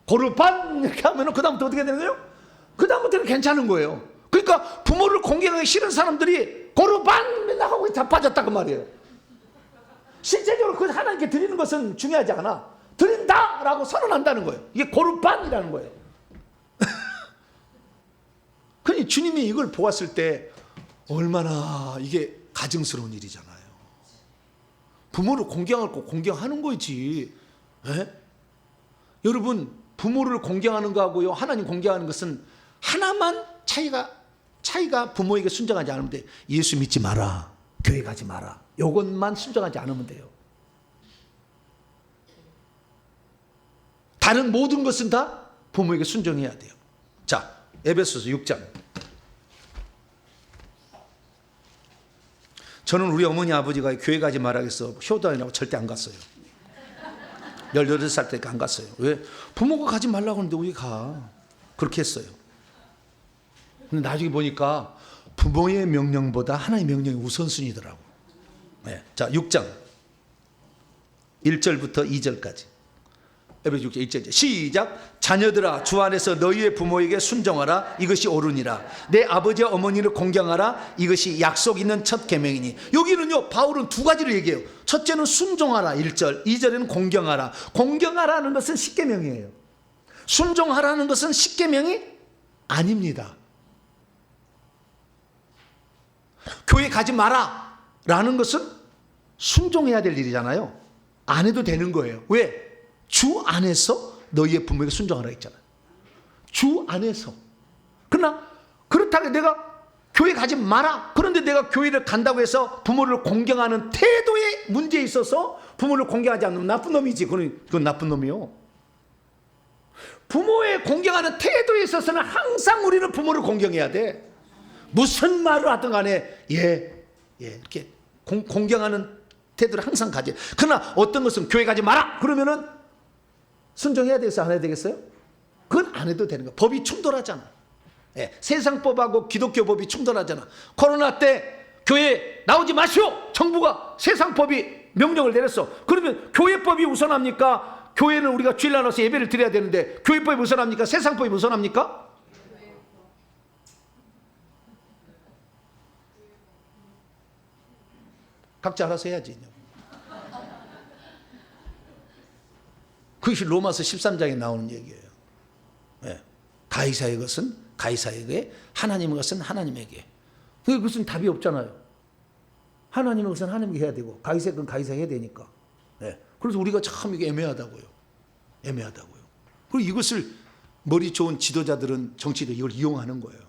고르반 이렇게 하면은 그 다음부터 어떻게 되는 거예요? 그 다음부터는 괜찮은 거예요. 그러니까 부모를 공경하기 싫은 사람들이 고르반 맨날 하고 자빠졌다 그 말이에요. 실제적으로 그 하나님께 드리는 것은 중요하지 않아. 드린다 라고 선언한다는 거예요. 이게 고르반이라는 거예요. 그러니 주님이 이걸 보았을 때 얼마나 이게 가증스러운 일이잖아요. 부모를 공경할 거 공경하는 거지. 에? 여러분, 부모를 공경하는 거하고요 하나님 공경하는 것은 하나만 차이가 부모에게 순종하지 않으면 돼. 예수 믿지 마라, 교회 가지 마라, 이것만 순종하지 않으면 돼요. 다른 모든 것은 다 부모에게 순종해야 돼요. 자, 에베소서 6장. 저는 우리 어머니 아버지가 교회 가지 말라겠어 효도하려고 절대 안 갔어요. 18살 때 안 갔어요. 왜? 부모가 가지 말라고 하는데 왜 가? 그렇게 했어요. 근데 나중에 보니까 부모의 명령보다 하나님의 명령이 우선순위더라고. 네. 자, 6장 1절부터 2절까지. 에베소 6장 1절 시작. 자녀들아 주 안에서 너희의 부모에게 순종하라. 이것이 옳으니라. 내 아버지와 어머니를 공경하라. 이것이 약속 있는 첫 계명이니. 여기는요 바울은 두 가지를 얘기해요. 첫째는 순종하라 1절, 2절에는 공경하라. 공경하라는 것은 십계명이에요. 순종하라는 것은 십계명이 아닙니다. 교회 가지 마라 라는 것은 순종해야 될 일이잖아요. 안 해도 되는 거예요. 왜? 주 안에서 너희의 부모에게 순종하라 했잖아요. 주 안에서. 그러나 그렇다고 내가 교회 가지 마라. 그런데 내가 교회를 간다고 해서 부모를 공경하는 태도의 문제에 있어서 부모를 공경하지 않으면 나쁜 놈이지. 그건 나쁜 놈이요. 부모의 공경하는 태도에 있어서는 항상 우리는 부모를 공경해야 돼. 무슨 말을 하든 간에 이렇게 공경하는 태도를 항상 가져. 그러나 어떤 것은 교회 가지 마라 그러면은 순종해야 되겠어요? 안 해야 되겠어요? 그건 안 해도 되는 거야. 법이 충돌하잖아. 세상법하고 기독교 법이 충돌하잖아. 코로나 때 교회 나오지 마시오. 정부가 세상법이 명령을 내렸어. 그러면 교회법이 우선합니까? 교회는 우리가 주일 나눠서 예배를 드려야 되는데 교회법이 우선합니까? 세상법이 우선합니까? 각자 알아서 해야지. 그것이 로마서 13장에 나오는 얘기예요. 가이사의 것은 가이사에게, 하나님의 것은 하나님에게. 그것은 답이 없잖아요. 하나님의 것은 하나님에게 해야 되고 가이사의 건 가이사에 해야 되니까. 그래서 우리가 참 이게 애매하다고요. 그리고 이것을 머리 좋은 지도자들은, 정치도 이걸 이용하는 거예요.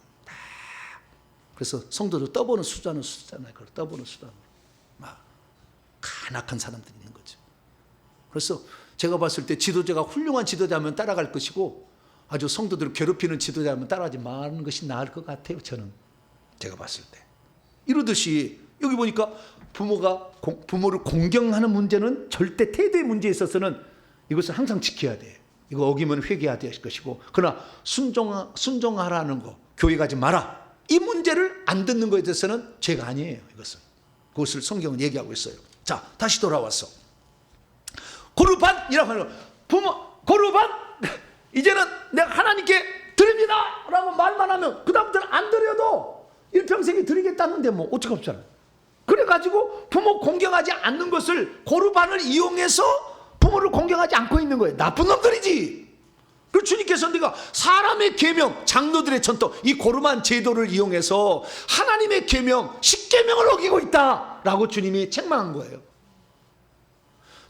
그래서 성도들 떠보는 수단은 그걸 떠보는 수단. 막 간악한 사람들이 있는 거죠. 그래서 제가 봤을 때 지도자가 훌륭한 지도자면 따라갈 것이고 아주 성도들을 괴롭히는 지도자면 따라하지 말는 것이 나을 것 같아요. 저는 제가 봤을 때. 이러듯이 여기 보니까 부모를 공경하는 문제는 절대 태도의 문제에 있어서는 이것을 항상 지켜야 돼. 이거 어기면 회개해야 될 것이고, 그러나 순종하라는 거, 교회 가지 마라, 이 문제를 안 듣는 것에 대해서는 죄가 아니에요. 이것은. 그것을 성경은 얘기하고 있어요. 자, 다시 돌아와서 고르반이라고 하는 거. 부모 고르반, 이제는 내가 하나님께 드립니다 라고 말만 하면 그 다음부터는 안 드려도 일평생에 드리겠다는데 뭐 어쩔 수 없잖아요. 그래가지고 부모 공경하지 않는 것을, 고르반을 이용해서 부모를 공경하지 않고 있는 거예요. 나쁜 놈들이지. 그리고 주님께서 내가 사람의 계명, 장로들의 전통, 이 고르반 제도를 이용해서 하나님의 계명, 십계명을 어기고 있다라고 주님이 책망한 거예요.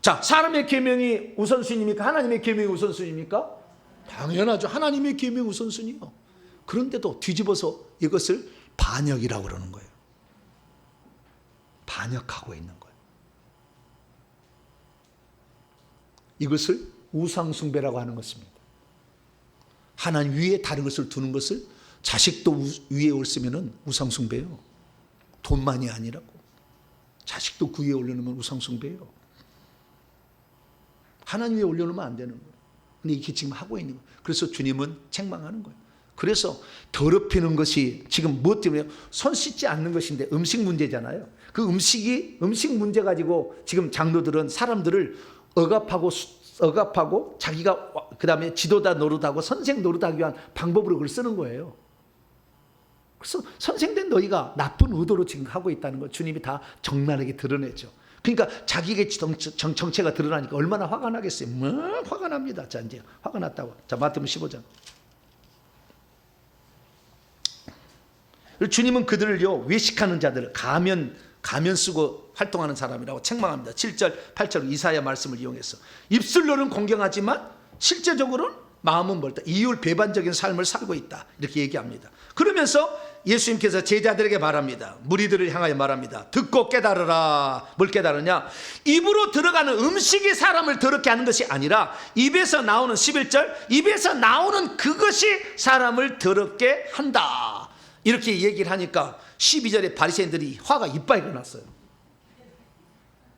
자, 사람의 계명이 우선순위입니까? 하나님의 계명이 우선순위입니까? 당연하죠. 하나님의 계명이 우선순위요. 그런데도 뒤집어서 이것을 반역이라고 그러는 거예요. 반역하고 있는 거예요. 이것을 우상숭배라고 하는 것입니다. 하나님 위에 다른 것을 두는 것을, 자식도 위에 올리면 우상숭배예요. 돈만이 아니라고. 자식도 그 위에 올려놓으면 우상숭배예요. 하나님 위에 올려놓으면 안 되는 거예요. 근데 이게 지금 하고 있는 거예요. 그래서 주님은 책망하는 거예요. 그래서 더럽히는 것이 지금 무엇 때문에? 손 씻지 않는 것인데 음식 문제잖아요. 그 음식 문제 가지고 지금 장로들은 사람들을 억압하고 자기가 그 다음에 지도자 노릇하고 선생 노릇하기 위한 방법으로 그걸 쓰는 거예요. 그래서 선생된 너희가 나쁜 의도로 지금 하고 있다는 걸 주님이 다 적나라하게 드러냈죠. 그러니까 자기의 정체가 드러나니까 얼마나 화가 나겠어요. 뭐 화가 납니다. 자, 이제 화가 났다고. 자, 마태복음 15장. 주님은 그들을요, 외식하는 자들을 가면 쓰고 활동하는 사람이라고 책망합니다. 7절, 8절 이사야 말씀을 이용해서 입술로는 공경하지만 실제적으로는 마음은 멀다. 이율 배반적인 삶을 살고 있다. 이렇게 얘기합니다. 그러면서 예수님께서 제자들에게 말합니다. 무리들을 향하여 말합니다. 듣고 깨달으라. 뭘 깨달으냐? 입으로 들어가는 음식이 사람을 더럽게 하는 것이 아니라 입에서 나오는, 11절, 입에서 나오는 그것이 사람을 더럽게 한다. 이렇게 얘기를 하니까 12절에 바리새인들이 화가 이빨에 났어요.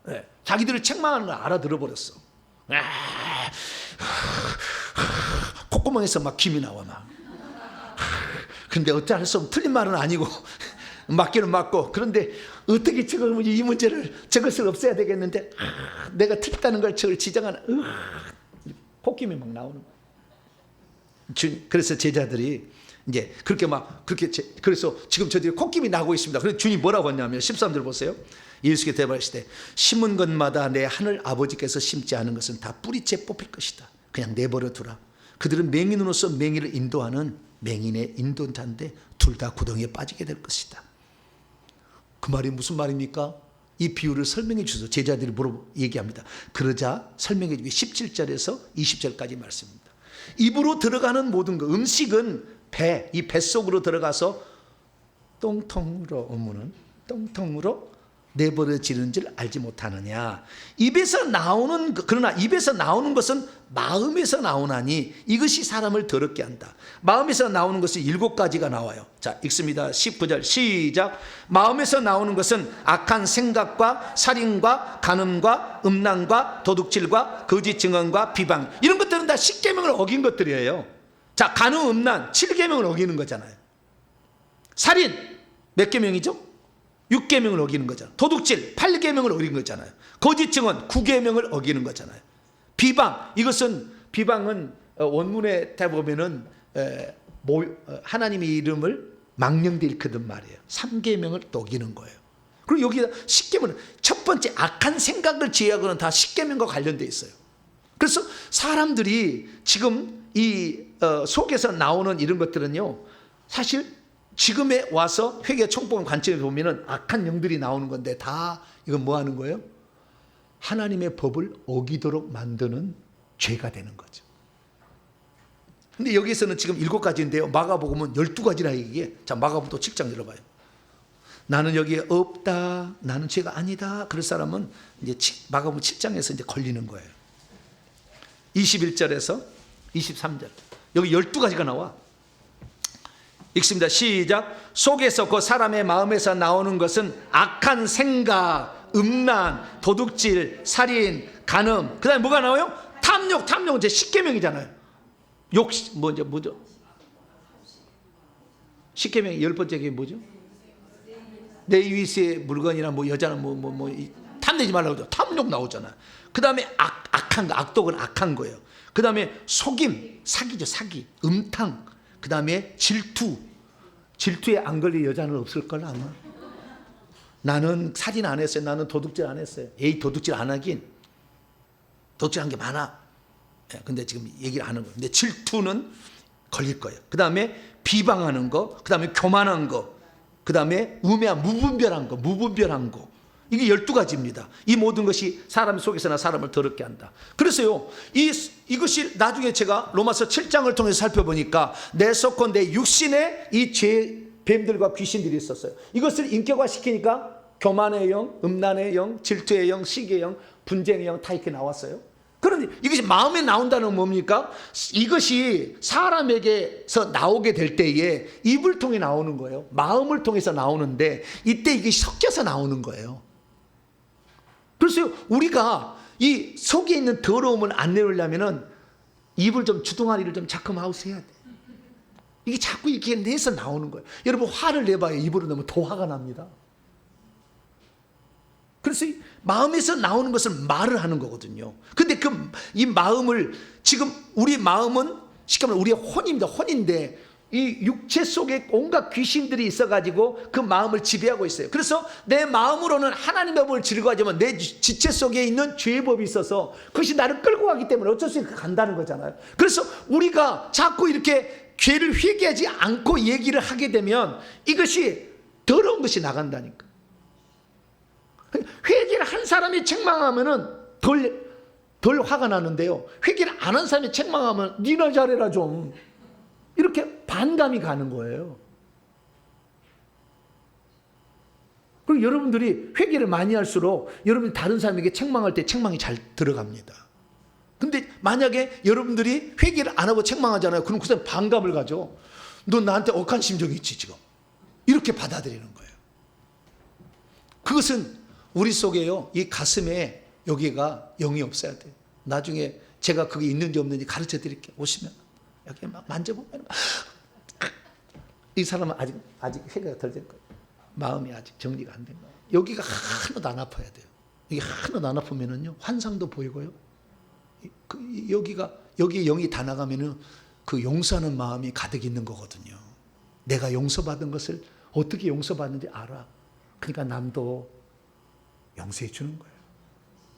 네, 자기들을 책망하는 걸 알아들어 버렸어. 콧구멍에서 막 김이 나와 막. 근데 어찌할 수 없으면 틀린 말은 아니고 맞기는 맞고, 그런데 어떻게 이 문제를 저것을 없애야 되겠는데 내가 틀렸다는 걸 저걸 지적하는 콧김이 막 나오는 거예요. 그래서 제자들이 이제 그래서 지금 저들이 콧김이 나고 있습니다. 그래서 주님 뭐라고 했냐면 13절 보세요. 예수께 대답하시되 심은 것마다 내 하늘 아버지께서 심지 않은 것은 다 뿌리째 뽑힐 것이다. 그냥 내버려 두라. 그들은 맹인으로서 맹인을 인도하는 맹인의 인도자인데 둘 다 구덩이에 빠지게 될 것이다. 그 말이 무슨 말입니까? 이 비유를 설명해 주셔서 제자들이 얘기합니다. 그러자 설명해 주기 17절에서 20절까지 말씀입니다. 입으로 들어가는 모든 것, 음식은 이 뱃속으로 들어가서 똥통으로 오면은 똥통으로 내버려지는 줄 알지 못하느냐. 그러나 입에서 나오는 것은 마음에서 나오나니 이것이 사람을 더럽게 한다. 마음에서 나오는 것이 7가지가 나와요. 자, 읽습니다. 19절 시작. 마음에서 나오는 것은 악한 생각과 살인과 간음과 음란과 도둑질과 거짓 증언과 비방, 이런 것들은 다 10계명을 어긴 것들이에요. 자, 간음, 음란 7계명을 어기는 거잖아요. 살인 몇 계명이죠? 6계명을 어기는 거잖아요. 도둑질 8계명을 어기는 거잖아요. 거짓 증언 9계명을 어기는 거잖아요. 비방은 원문에 보면은 하나님의 이름을 망령되 일컫는 말이에요. 3계명을 또 어기는 거예요. 그리고 여기다 10계명은 첫 번째 악한 생각을 제외하고는 다 10계명과 관련돼 있어요. 그래서 사람들이 지금 이 속에서 나오는 이런 것들은요, 사실 지금에 와서 회개 총복음 관점에 보면은 악한 영들이 나오는 건데 다 이건 뭐 하는 거예요? 하나님의 법을 어기도록 만드는 죄가 되는 거죠. 근데 여기서는 지금 7가지인데요. 마가복음은 12가지나 얘기해. 자, 마가복음 또 7장 열어봐요. 나는 여기에 없다, 나는 죄가 아니다, 그럴 사람은 이제 마가복음 7장에서 이제 걸리는 거예요. 21절에서 23절. 여기 12가지가 나와. 읽습니다. 시작. 속에서 그 사람의 마음에서 나오는 것은 악한 생각, 음란, 도둑질, 살인, 간음. 그 다음에 뭐가 나와요? 탐욕은 제 10계명이잖아요. 뭐죠? 10계명의 10번째 게 뭐죠? 내 위의 물건이나 여자는 탐내지 말라고 하죠. 탐욕 나오잖아요. 그 다음에 악한 거, 악독은 악한 거예요. 그 다음에 속임, 사기죠, 사기. 음탕. 그 다음에 질투에 안 걸릴 여자는 없을걸 아마. 나는 살인 안 했어요. 나는 도둑질 안 했어요. 도둑질 안 하긴. 도둑질한 게 많아. 근데 지금 얘기를 안 하는 거예요. 근데 질투는 걸릴 거예요. 그 다음에 비방하는 거, 그 다음에 교만한 거, 그 다음에 우매한 무분별한 거. 이게 12가지입니다. 이 모든 것이 사람 속에서나 사람을 더럽게 한다. 그래서요, 이것이 나중에 제가 로마서 7장을 통해서 살펴보니까 내 속한 내 육신에 이 뱀들과 귀신들이 있었어요. 이것을 인격화시키니까 교만의 영, 음란의 영, 질투의 영, 시기의 영, 분쟁의 영 다 이렇게 나왔어요. 그런데 이것이 마음에 나온다는 건 뭡니까? 이것이 사람에게서 나오게 될 때에 입을 통해 나오는 거예요. 마음을 통해서 나오는데 이때 이게 섞여서 나오는 거예요. 그래서 우리가 이 속에 있는 더러움을 안 내려려면은 입을 좀, 주둥아리를 좀 자꾸 마우스해야 돼. 이게 자꾸 이렇게 내서 나오는 거예요. 여러분, 화를 내봐요. 입으로 내면 더 화가 납니다. 그래서 마음에서 나오는 것을 말을 하는 거거든요. 근데 이 마음을, 지금 우리 마음은 쉽게 말하면 우리의 혼입니다. 혼인데 이 육체 속에 온갖 귀신들이 있어가지고 그 마음을 지배하고 있어요. 그래서 내 마음으로는 하나님의 법을 즐거워하지만 내 지체 속에 있는 죄의 법이 있어서 그것이 나를 끌고 가기 때문에 어쩔 수 없이 간다는 거잖아요. 그래서 우리가 자꾸 이렇게 죄를 회개하지 않고 얘기를 하게 되면 이것이 더러운 것이 나간다니까. 회개를 한 사람이 책망하면은 덜 화가 나는데요, 회개를 안 한 사람이 책망하면 니나 잘해라 좀, 이렇게 반감이 가는 거예요. 그리고 여러분들이 회개를 많이 할수록 여러분이 다른 사람에게 책망할 때 책망이 잘 들어갑니다. 근데 만약에 여러분들이 회개를 안 하고 책망하잖아요. 그럼 그 사람 반감을 가져. 너 나한테 억한 심정이 있지 지금. 이렇게 받아들이는 거예요. 그것은 우리 속에요, 이 가슴에 여기가 영이 없어야 돼요. 나중에 제가 그게 있는지 없는지 가르쳐 드릴게요. 오시면 여기 막 만져보면 이 사람은 아직 회개가 덜 된 거예요. 마음이 아직 정리가 안 된 거예요. 여기가 하나도 안 아파야 돼요. 이게 하나도 안 아프면은요, 환상도 보이고요. 여기 영이 다 나가면은 그 용서하는 마음이 가득 있는 거거든요. 내가 용서받은 것을 어떻게 용서받는지 알아. 그러니까 남도 용서해 주는 거예요.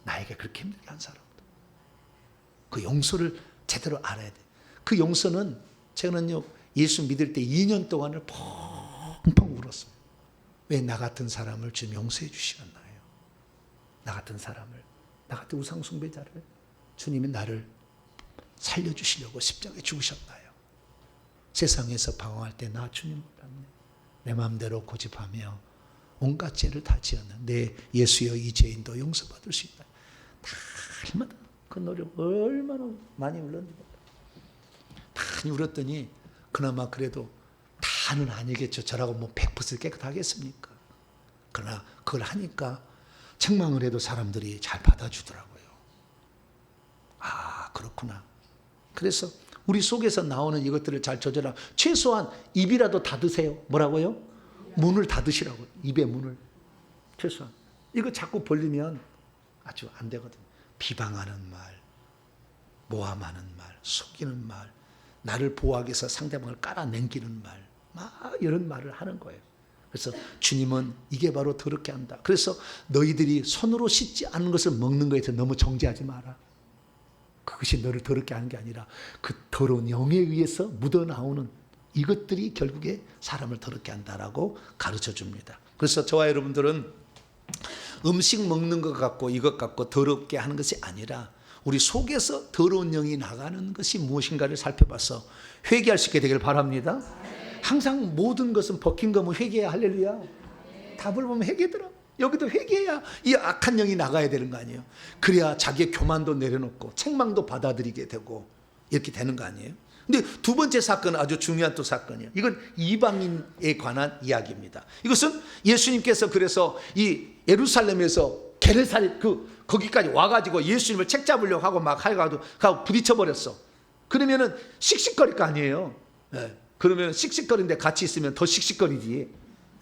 나에게 그렇게 힘들게 한 사람도. 그 용서를 제대로 알아야 돼. 그 용서는 저는요, 예수 믿을 때 2년 동안을 펑펑 울었어요. 왜 나 같은 사람을 주님 용서해 주시겠나요? 나 같은 사람을, 나 같은 우상 숭배자를 주님이 나를 살려주시려고 십자가에 죽으셨나요? 세상에서 방황할 때 나 주님 몰랐네. 내 마음대로 고집하며 온갖 죄를 다 지었는 내 예수여 이 죄인도 용서받을 수 있다. 날마다 그 노력 얼마나 많이 울었는지 많이 울었더니 그나마 그래도 다는 아니겠죠. 저라고 뭐 100% 깨끗하겠습니까? 그러나 그걸 하니까 책망을 해도 사람들이 잘 받아주더라고요. 아, 그렇구나. 그래서 우리 속에서 나오는 이것들을 잘 조절하고 최소한 입이라도 닫으세요. 뭐라고요? 문을 닫으시라고요. 입의 문을. 최소한. 이거 자꾸 벌리면 아주 안 되거든요. 비방하는 말, 모함하는 말, 속이는 말, 나를 보호하기 위해서 상대방을 깔아넘기는 말, 막 이런 말을 하는 거예요. 그래서 주님은 이게 바로 더럽게 한다. 그래서 너희들이 손으로 씻지 않은 것을 먹는 것에서 너무 정죄하지 마라. 그것이 너를 더럽게 하는 게 아니라 그 더러운 영에 의해서 묻어나오는 이것들이 결국에 사람을 더럽게 한다라고 가르쳐 줍니다. 그래서 저와 여러분들은 음식 먹는 것 같고 이것 같고 더럽게 하는 것이 아니라 우리 속에서 더러운 영이 나가는 것이 무엇인가를 살펴봐서 회개할 수 있게 되길 바랍니다. 항상 모든 것은 벗긴 거면 회개해야. 할렐루야. 답을 보면 회개더라. 여기도 회개해야 이 악한 영이 나가야 되는 거 아니에요. 그래야 자기의 교만도 내려놓고 책망도 받아들이게 되고 이렇게 되는 거 아니에요. 근데 두 번째 사건은 아주 중요한 또 사건이에요. 이건 이방인에 관한 이야기입니다. 이것은 예수님께서 그래서 이 예루살렘에서 게르사렛 거기까지 와가지고 예수님을 책 잡으려고 하고 막 가고 부딪혀 버렸어. 그러면은 씩씩거릴 거 아니에요. 네. 그러면 씩씩거리는데 같이 있으면 더 씩씩거리지.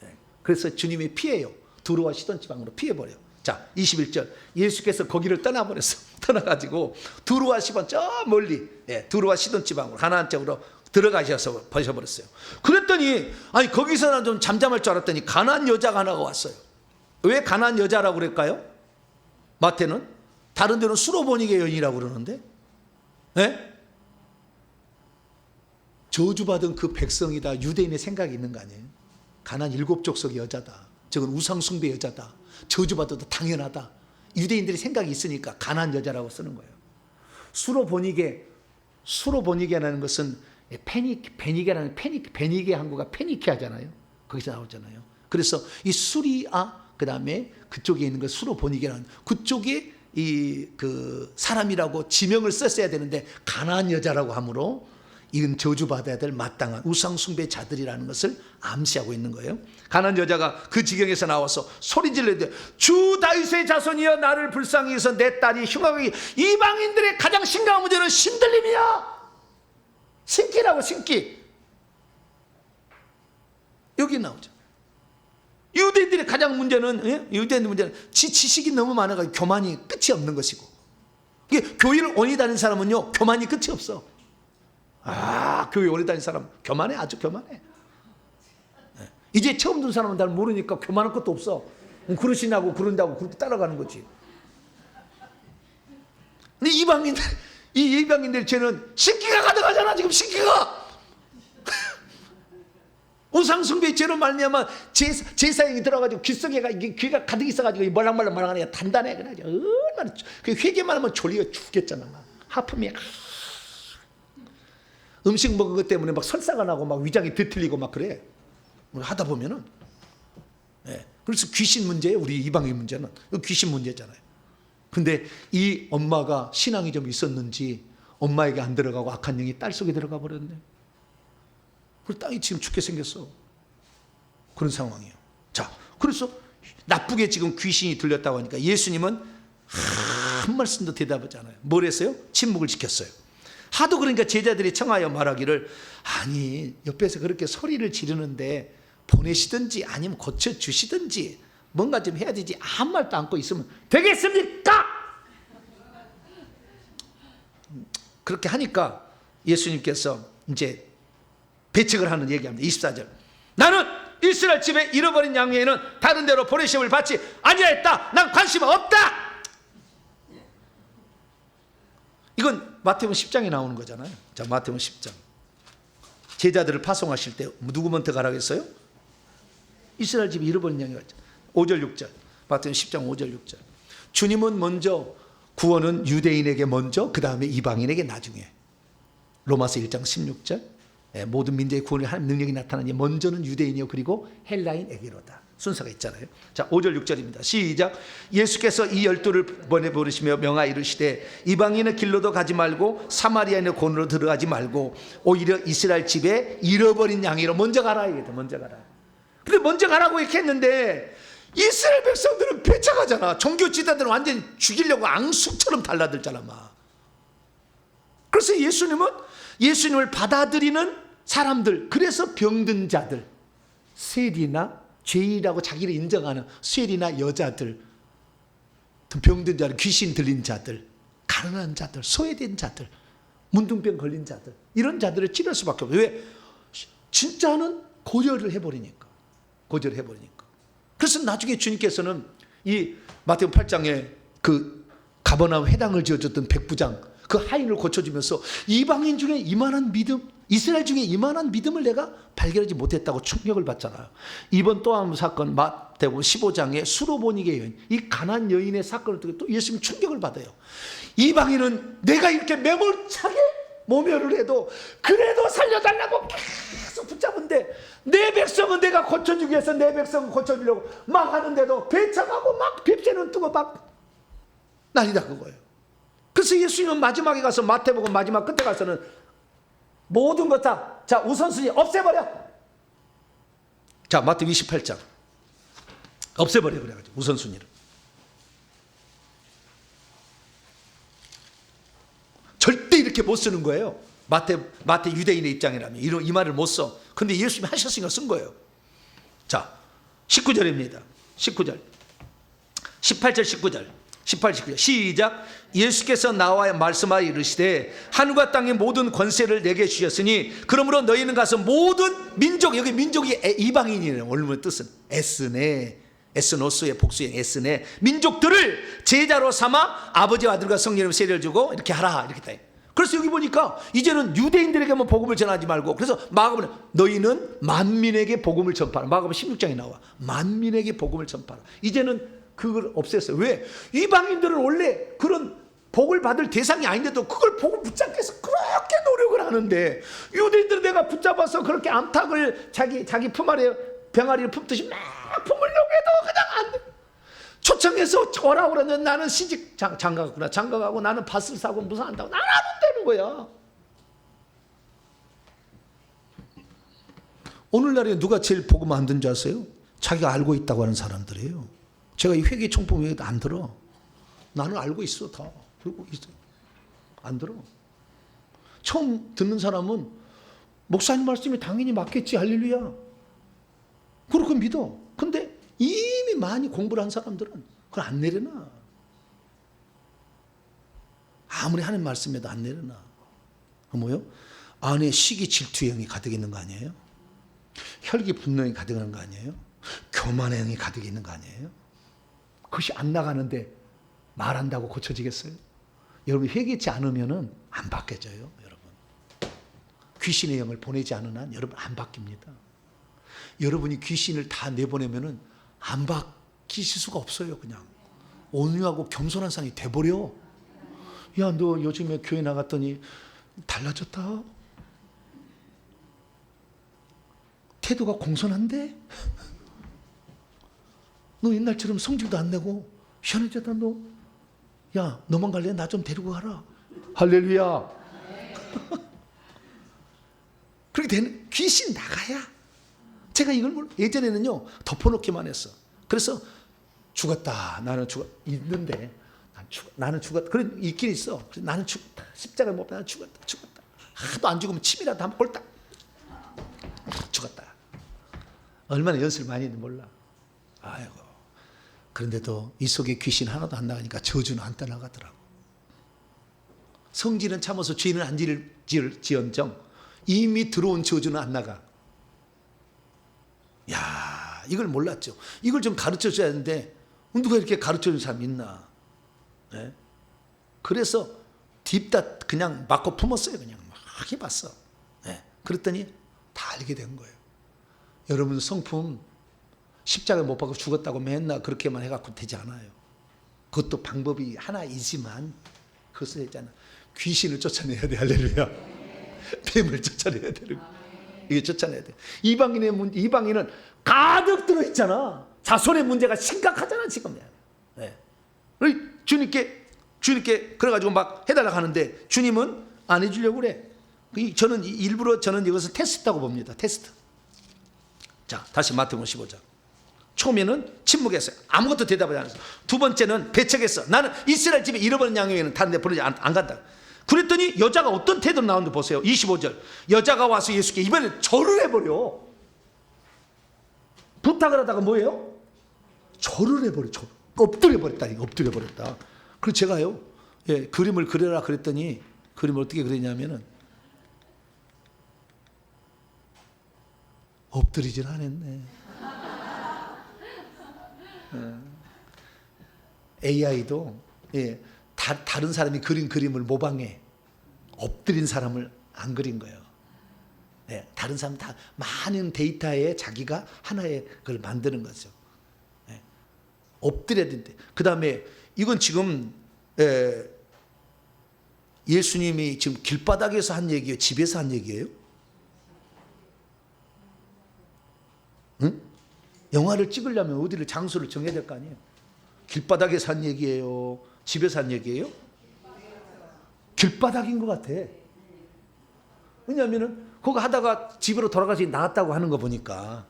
네. 그래서 주님이 피해요. 두로와 시돈 지방으로 피해버려. 자, 21절. 예수께서 거기를 떠나버렸어. 떠나가지고 두로와 시돈 저 멀리, 두로와 시돈 지방으로 가나안 쪽으로 들어가셔서 버셔버렸어요. 그랬더니 아니 거기서는 좀 잠잠할 줄 알았더니 가나안 여자가 하나가 왔어요. 왜 가나안 여자라고 그럴까요? 마태는 다른 데는 수로보니게 여인이라고 그러는데, 저주받은 그 백성이다. 유대인의 생각이 있는 거 아니에요? 가나안 7족속의 여자다. 저건 우상숭배 여자다. 저주받아도 당연하다. 유대인들이 생각이 있으니까 가나안 여자라고 쓰는 거예요. 수로보니게라는 것은 베니게 한국가 페니케 하잖아요. 거기서 나오잖아요. 그래서 이 수리아 그다음에 그쪽에 있는 거 수로보니게라는 그쪽에 그 사람이라고 지명을 썼어야 되는데 가나안 여자라고 함으로 이건 저주받아야 될 마땅한 우상숭배자들이라는 것을 암시하고 있는 거예요. 가나안 여자가 그 지경에서 나와서 소리 질러대 주 다윗의 자손이여 나를 불쌍히 여기서 내 딸이 흉악하게 이방인들의 가장 심각한 문제는 신들림이야. 신기라고 신기. 여기 나오죠. 유대인들의 가장 문제는 유대인들 문제는 지식이 너무 많아가지고 교만이 끝이 없는 것이고 이게 교회를 오래 다니는 사람은요 교만이 끝이 없어. 교회 오래 다니는 사람 교만해. 아주 교만해. 이제 처음 든 사람은 잘 모르니까 교만할 것도 없어. 그러시냐고 그런다고 그렇게 따라가는 거지. 근데 이방인들 쟤는 신기가 가득하잖아. 지금 신기가 우상숭배 죄로 말미암아 제사형이 들어가지고 귀가 가득 있어가지고 말랑말랑하니까 단단해. 그래가지고 얼마나 회개만 하면 졸리가 죽겠잖아. 하품이 음식 먹은 것 때문에 막 설사가 나고 막 위장이 뒤틀리고 막 그래. 하다 보면은. 그래서 귀신 문제예요. 우리 이방인 문제는 귀신 문제잖아요. 근데 이 엄마가 신앙이 좀 있었는지 엄마에게 안 들어가고 악한 영이 딸 속에 들어가 버렸네. 그리고 딸이 지금 죽게 생겼어. 그런 상황이에요. 자, 그래서 나쁘게 지금 귀신이 들렸다고 하니까 예수님은 한 말씀도 대답하지 않아요. 뭘 했어요? 침묵을 지켰어요. 하도 그러니까 제자들이 청하여 말하기를, 아니 옆에서 그렇게 소리를 지르는데 보내시든지 아니면 고쳐주시든지 뭔가 좀 해야 되지, 아무 말도 않고 있으면 되겠습니까? 그렇게 하니까 예수님께서 이제 배척을 하는 얘기합니다. 24절. 나는 이스라엘 집에 잃어버린 양 외에는 다른 데로 보내심을 받지 아니하였다. 난 관심 없다. 이건 마태복음 10장에 나오는 거잖아요. 자, 마태복음 10장. 제자들을 파송하실 때 누구 먼저 가라고 했어요? 이스라엘 집에 잃어버린 양이 왔죠. 5절 6절. 마태복음 10장 5절 6절. 주님은 먼저 구원은 유대인에게 먼저, 그 다음에 이방인에게 나중에. 로마서 1장 16절. 모든 민족의 구원의 하나님 능력이 나타나니 먼저는 유대인이요 그리고 헬라인에게로다. 순서가 있잖아요. 자, 5절 6절입니다. 시작. 예수께서 이 12를 보내시며 명하 이르시되 이방인의 길로도 가지 말고 사마리아인의 곤으로 들어가지 말고 오히려 이스라엘 집에 잃어버린 양이로 먼저 가라. 이게 먼저 가라. 근데 먼저 가라고 이렇게 했는데 이스라엘 백성들은 배척하잖아. 종교 지도자들은 완전히 죽이려고 앙숙처럼 달라들잖아 막. 그래서 예수님을 받아들이는 사람들, 그래서 병든 자들, 세리나 죄인이라고 자기를 인정하는 세리나 여자들, 병든 자들, 귀신 들린 자들, 가난한 자들, 소외된 자들, 문둥병 걸린 자들, 이런 자들을 찌를 수밖에 없어요. 왜? 진짜는 고절을 해버리니까. 그래서 나중에 주님께서는 이 마태복음 8장에 그 가버나움 회당을 지어줬던 백부장, 그 하인을 고쳐주면서 이방인 중에 이만한 믿음, 이스라엘 중에 이만한 믿음을 내가 발견하지 못했다고 충격을 받잖아요. 이번 또 한 사건, 마태복음 15장의 수로보니게 여인, 이 가난 여인의 사건을 통해 또 예수님이 충격을 받아요. 이방인은 내가 이렇게 매몰차게 모멸을 해도 그래도 살려달라고 계속 붙잡은데, 내 백성은 내가 고쳐주기 위해서 내 백성은 고쳐주려고 막 하는데도 배척하고 막 뱁새는 뜨고 막 난리다 그거예요. 그래서 예수님은 마지막에 가서, 마태복음 마지막 끝에 가서는 모든 것 다, 자, 우선순위 없애버려. 자, 마태복음 28장 없애버려 그래가지고 우선순위를. 절대 이렇게 못 쓰는 거예요. 마태 유대인의 입장이라면 이 말을 못 써. 근데 예수님이 하셨으니까 쓴 거예요. 자, 19절입니다. 19절, 18절 19절. 18, 19절 시작. 예수께서 나와 말씀하여 이르시되 하늘과 땅의 모든 권세를 내게 주셨으니 그러므로 너희는 가서 모든 민족, 여기 민족이 이방인이에요. 원문의 뜻은 에스네, 에스노스의 복수형 에스네, 민족들을 제자로 삼아 아버지와 아들과 성령의 세례를 주고 이렇게 하라, 이렇게 다. 그래서 여기 보니까 이제는 유대인들에게만 복음을 전하지 말고, 그래서 마가복음은 너희는 만민에게 복음을 전파하라. 마가복음 16장에 나와 만민에게 복음을 전파하라. 이제는 그걸 없앴어요. 왜? 이방인들은 원래 그런 복을 받을 대상이 아닌데도 그걸 복을 붙잡기 위해서 그렇게 노력을 하는데, 유대인들은 내가 붙잡아서 그렇게 암탉을 자기 품 아래 병아리를 품듯이 막 품으려고 해도 그냥 안 돼. 초청해서 오라고 그러면 나는 시집 장가갔구나, 장가가고 나는 밭을 사고 무슨 한다고, 나는 안 되는 거야. 오늘날에 누가 제일 복음 안 듣는 줄 아세요? 자기가 알고 있다고 하는 사람들이에요. 제가 이 회개 총법 얘기도 안 들어. 나는 알고 있어, 다. 그리고 있어. 안 들어. 처음 듣는 사람은 목사님 말씀이 당연히 맞겠지, 할렐루야. 그렇게 믿어. 근데 이미 많이 공부를 한 사람들은 그걸 안 내려놔. 아무리 하는 말씀에도 안 내려놔. 뭐요? 안에 시기 질투의 영이 가득 있는 거 아니에요? 혈기 분노이 가득 있는 거 아니에요? 교만의 영이 가득 있는 거 아니에요? 그것이 안 나가는데 말한다고 고쳐지겠어요? 여러분 회개치 않으면은 안 바뀌어져요. 여러분 귀신의 영을 보내지 않은 한 여러분 안 바뀝니다. 여러분이 귀신을 다 내보내면은 안 바뀌실 수가 없어요. 그냥 온유하고 겸손한 사람이 돼버려. 야, 너 요즘에 교회 나갔더니 달라졌다. 태도가 공손한데? 너 옛날처럼 성질도 안 내고 희한해졌다. 너, 야, 너만 갈래? 나 좀 데리고 가라. 할렐루야. 그렇게 되는, 귀신 나가야. 제가 이걸 예전에는요 덮어놓기만 했어. 그래서 죽었다, 나는 있는데 나는 죽었다. 그런 있긴 있어. 나는 죽었다. 십자가에 못 박혀 나는 죽었다. 하도 안 죽으면 침이라도 한번 홀딱 죽었다. 얼마나 연습을 많이 했는지 몰라. 아이고. 그런데도 이 속에 귀신 하나도 안 나가니까 저주는 안 떠나가더라고. 성질은 참아서 죄는 안 지을지언정 이미 들어온 저주는 안 나가. 야, 이걸 몰랐죠. 이걸 좀 가르쳐 줘야 하는데 누가 이렇게 가르쳐 주는 사람이 있나. 네? 그래서 딥다 그냥 맞고 품었어요. 그냥 막 해봤어. 네? 그랬더니 다 알게 된 거예요. 여러분 성품 십자가에 못 박고 죽었다고 맨날 그렇게만 해갖고 되지 않아요. 그것도 방법이 하나이지만 그것을 했잖아. 귀신을 쫓아내야 돼. 할렐루야. 뱀을 쫓아내야 되는 거예요. 이게 쫓아내야 돼. 이방인은 가득 들어있잖아. 자손의 문제가 심각하잖아 지금. 네. 주님께 그래가지고 막 해달라고 하는데 주님은 안 해주려고 그래. 저는 일부러 이것을 테스트라고 봅니다. 테스트. 자, 다시 마태복음 15장. 처음에는 침묵했어요. 아무것도 대답하지 않았어요. 두 번째는 배척했어. 나는 이스라엘 집에 잃어버린 양에는 다른 데 부르지 안 간다. 그랬더니 여자가 어떤 태도로 나오는지 보세요. 25절. 여자가 와서 예수께 이번에 절을 해버려. 부탁을 하다가 뭐예요? 절을 해버려. 엎드려버렸다. 엎드려버렸다. 그래서 제가요, 그림을 그려라 그랬더니 그림을 어떻게 그리냐면은 엎드리질 않았네. AI도 다른 사람이 그린 그림을 모방해. 엎드린 사람을 안 그린 거예요. 다른 사람 다 많은 데이터에 자기가 하나의 그걸 만드는 거죠. 엎드려야 된대. 그 다음에 이건 지금 예수님이 지금 길바닥에서 한 얘기예요? 집에서 한 얘기예요? 응? 영화를 찍으려면 어디를 장소를 정해야 될 거 아니에요? 길바닥에서 한 얘기예요? 집에서 한 얘기예요? 길바닥인 것 같아. 왜냐하면 그거 하다가 집으로 돌아가서 나왔다고 하는 거 보니까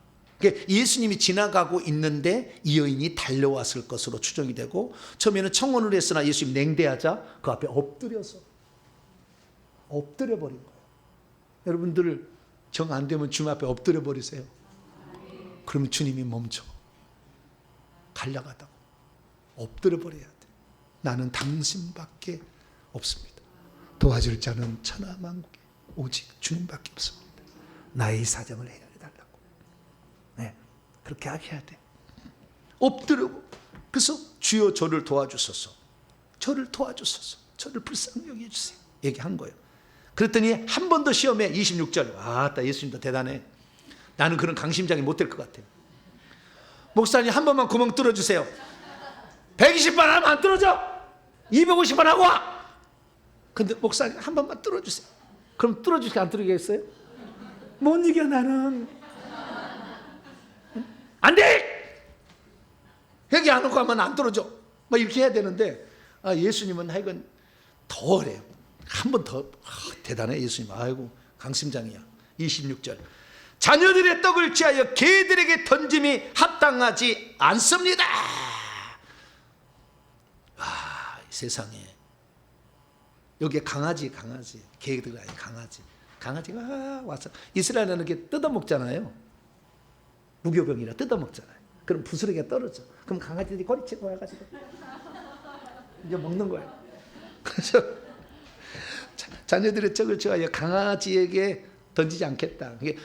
예수님이 지나가고 있는데 이 여인이 달려왔을 것으로 추정이 되고 처음에는 청혼을 했으나 예수님 냉대하자 그 앞에 엎드려버린 거예요. 여러분들 정 안 되면 주님 앞에 엎드려 버리세요. 그러면 주님이 멈춰. 달려가다고 엎드려 버려야 돼. 나는 당신밖에 없습니다. 도와줄 자는 천하만국에 오직 주님밖에 없습니다. 나의 사정을 해결해달라고. 그렇게 해야 돼. 엎드리고 그래서 주여 저를 도와주소서. 저를 도와주소서. 저를 불쌍히 여겨주세요. 얘기한 거예요. 그랬더니 한 번 더 시험에 26절. 아따 예수님도 대단해. 나는 그런 강심장이 못 될 것 같아요. 목사님 한 번만 구멍 뚫어주세요. 120번 하면 안 뚫어져. 250번 하고 와. 근데 목사님 한 번만 뚫어주세요. 그럼 뚫어주시게 안 뚫어주겠어요? 못 이겨 나는. 안 돼! 여기 안 오고 하면 안 뚫어져. 막 이렇게 해야 되는데 예수님은 하여간 더 그래요. 한 번 더. 대단해 예수님. 아이고 강심장이야. 26절. 자녀들의 떡을 취하여 개들에게 던짐이 합당하지 않습니다. 세상에 여기에 강아지 개들이 아니 강아지가 와서 이스라엘은 이렇게 뜯어먹잖아요. 무교병이라 뜯어먹잖아요. 그럼 부스러기가 떨어져. 그럼 강아지들이 꼬리치고 와가지고 이제 먹는 거예요. 그래서 자녀들의 떡을 취하여 강아지에게 던지지 않겠다. 이게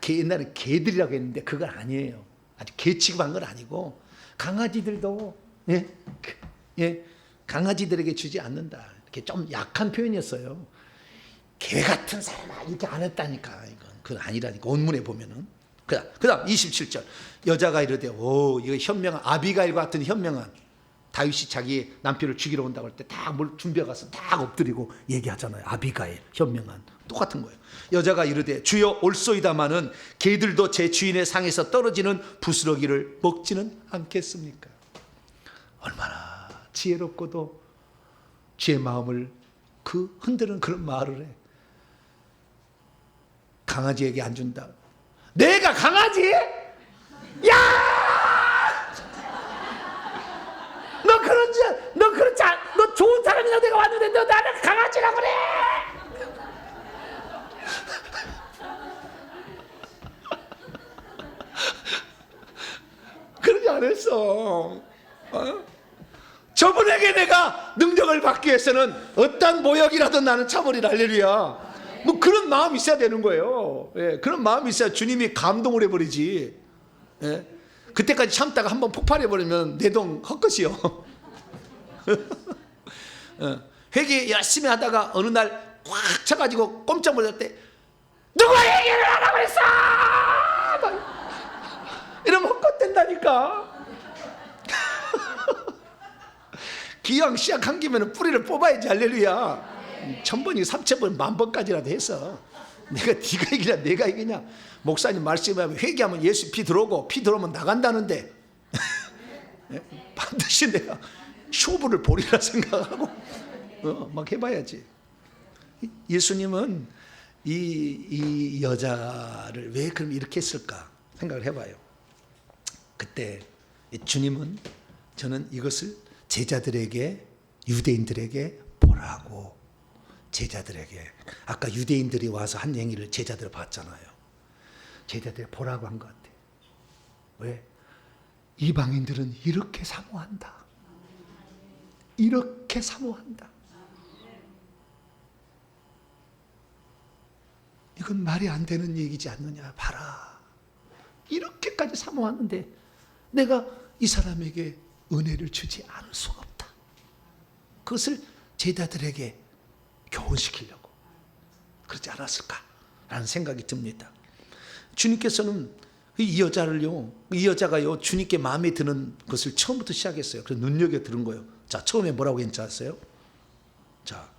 옛날에 개들이라고 했는데 그건 아니에요. 아직 개 취급한 건 아니고 강아지들도 강아지들에게 주지 않는다. 이렇게 좀 약한 표현이었어요. 개 같은 사람 이렇게 안 했다니까. 그건 아니라니까. 원문에 보면은. 그다음 27절. 여자가 이르되 이거 현명한 아비가일 같은 현명한 다윗이 자기 남편을 죽이러 온다고 할 때 딱 뭘 준비해 가서 딱 엎드리고 얘기하잖아요. 아비가일 현명한 똑같은 거예요. 여자가 이르되 주여 올소이다마는 개들도 제 주인의 상에서 떨어지는 부스러기를 먹지는 않겠습니까? 얼마나 지혜롭고도 주의 마음을 흔드는 그런 말을 해. 강아지에게 안 준다. 내가 강아지? 야! 너 그렇지 너 좋은 사람이라 내가 왔는데 너 나를 강아지라 그래. 그러지 않았어. 저분에게 내가 능력을 받기 위해서는 어떤 모욕이라도 나는 참으리라. 할렐루야. 뭐 그런 마음이 있어야 되는 거예요. 예, 그런 마음이 있어야 주님이 감동을 해버리지. 예, 그때까지 참다가 한번 폭발해버리면 내동 헛것이요. 회개 열심히 하다가 어느 날 꽉 쳐가지고 꼼짝 못할 때 누가 회개를 하라고 했어! 이러면 헛것된다니까. 기왕 시작한 김에는 뿌리를 뽑아야지. 할렐루야. 1000번이 3000번 10,000번까지라도 해서 내가 네가 이기냐 내가 이기냐. 목사님 말씀하면 회개하면 예수 피 들어오고 피 들어오면 나간다는데 반드시 내가 쇼부를 보리라 생각하고 막 해봐야지. 예수님은 이 여자를 왜 그럼 이렇게 했을까 생각을 해봐요. 그때 주님은 저는 이것을 제자들에게 유대인들에게 보라고, 제자들에게 아까 유대인들이 와서 한 행위를 제자들 봤잖아요. 제자들이 보라고 한 것 같아. 왜? 이방인들은 이렇게 사모한다. 이렇게 사모한다. 이건 말이 안 되는 얘기지 않느냐. 봐라. 이렇게까지 사모하는데 내가 이 사람에게 은혜를 주지 않을 수가 없다. 그것을 제자들에게 교훈시키려고 그러지 않았을까라는 생각이 듭니다. 주님께서는 이 여자를요, 이 여자가요 주님께 마음에 드는 것을 처음부터 시작했어요. 그래서 눈여겨 들은 거예요. 자, 처음에 뭐라고 괜찮았어요? 자,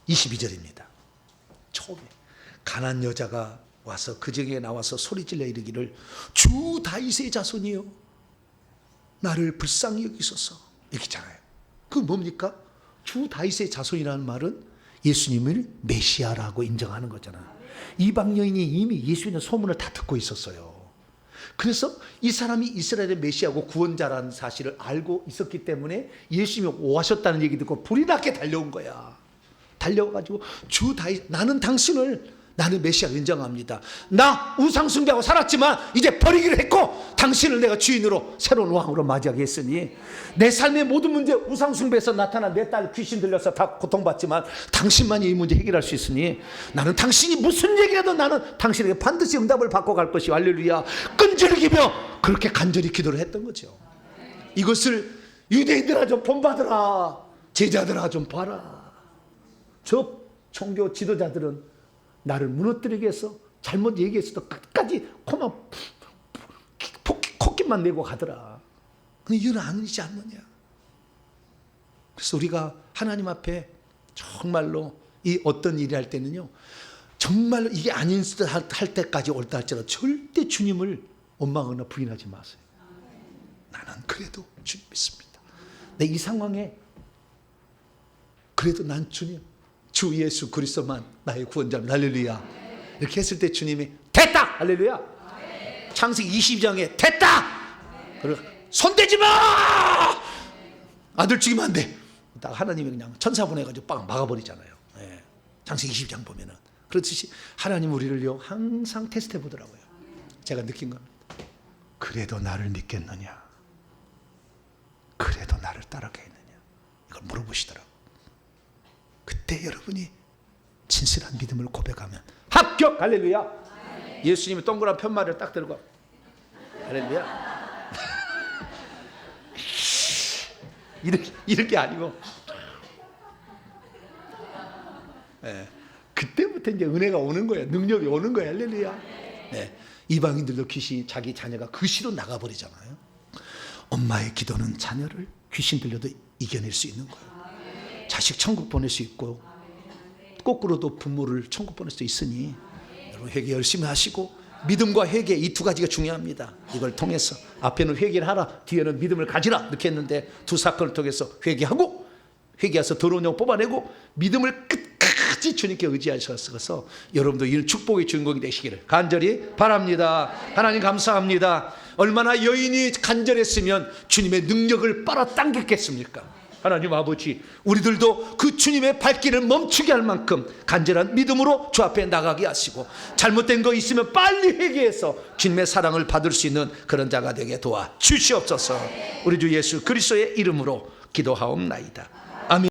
22절입니다. 처음에 가난 여자가 와서 그 중에 나와서 소리질러 이르기를 주 다윗의 자손이요 나를 불쌍히 여기소서. 이렇게잖아요. 그 뭡니까? 주 다윗의 자손이라는 말은 예수님을 메시아라고 인정하는 거잖아요. 이방 여인이 이미 예수님의 소문을 다 듣고 있었어요. 그래서 이 사람이 이스라엘의 메시아고 구원자라는 사실을 알고 있었기 때문에 예수님이 오하셨다는 얘기 듣고 불이 나게 달려온 거야. 달려가지고 주 다윗, 나는 메시아를 인정합니다. 나 우상 숭배하고 살았지만 이제 버리기로 했고 당신을 내가 주인으로 새로운 왕으로 맞이하게 했으니 내 삶의 모든 문제, 우상 숭배에서 나타난 내 딸 귀신 들려서 다 고통받지만 당신만이 이 문제 해결할 수 있으니 나는 당신이 무슨 얘기라도 나는 당신에게 반드시 응답을 받고 갈 것이요. 할렐루야. 끈질기며 그렇게 간절히 기도를 했던 거죠. 이것을 유대인들아 좀 본받으라. 제자들아 좀 봐라. 저 종교 지도자들은 나를 무너뜨리기 위해서 잘못 얘기했어도 끝까지 코끼만 내고 가더라. 근데 이건 아니지 않느냐. 그래서 우리가 하나님 앞에 정말로 이 어떤 일을 할 때는요, 정말로 이게 아닌 듯 할 때까지 올다 할지라도 절대 주님을 원망하거나 부인하지 마세요. 나는 그래도 주님 믿습니다. 내 이 상황에 그래도 난 주님, 주 예수 그리스도만 나의 구원자입니다. 할렐루야. 이렇게 했을 때 주님이 됐다. 할렐루야. 창세기 22장에 됐다. 그리고 손대지 마. 아들 죽이면 안 돼. 딱 하나님이 그냥 천사 보내가지고 빵 막아버리잖아요. 예. 창세기 22장 보면은 그렇듯이 하나님 우리를요 항상 테스트해 보더라고요. 제가 느낀 겁니다. 그래도 나를 믿겠느냐? 그래도 나를 따라가겠느냐? 이걸 물어보시더라고요. 그때 여러분이 진실한 믿음을 고백하면 합격! 할렐루야! 예수님이 동그란 편말을 딱 들고 할렐루야! 이렇게 아니고 그때부터 이제 은혜가 오는 거야. 능력이 오는 거야. 할렐루야! 이방인들도 귀신이 자기 자녀가 그시로 나가버리잖아요. 엄마의 기도는 자녀를 귀신 들려도 이겨낼 수 있는 거예요. 자식 천국 보낼 수 있고 거꾸로도 부모를 천국 보낼 수 있으니 여러분 회개 열심히 하시고 믿음과 회개 이 두 가지가 중요합니다. 이걸 통해서 앞에는 회개를 하라, 뒤에는 믿음을 가지라 이렇게 했는데 두 사건을 통해서 회개하고 회개해서 더러운 영 뽑아내고 믿음을 끝까지 주님께 의지하셔서 여러분도 이 축복의 주인공이 되시기를 간절히 바랍니다. 하나님 감사합니다. 얼마나 여인이 간절했으면 주님의 능력을 빨아당겼겠습니까? 하나님 아버지, 우리들도 그 주님의 발길을 멈추게 할 만큼 간절한 믿음으로 주 앞에 나가게 하시고, 잘못된 거 있으면 빨리 회개해서 주님의 사랑을 받을 수 있는 그런 자가 되게 도와 주시옵소서. 우리 주 예수 그리스도의 이름으로 기도하옵나이다.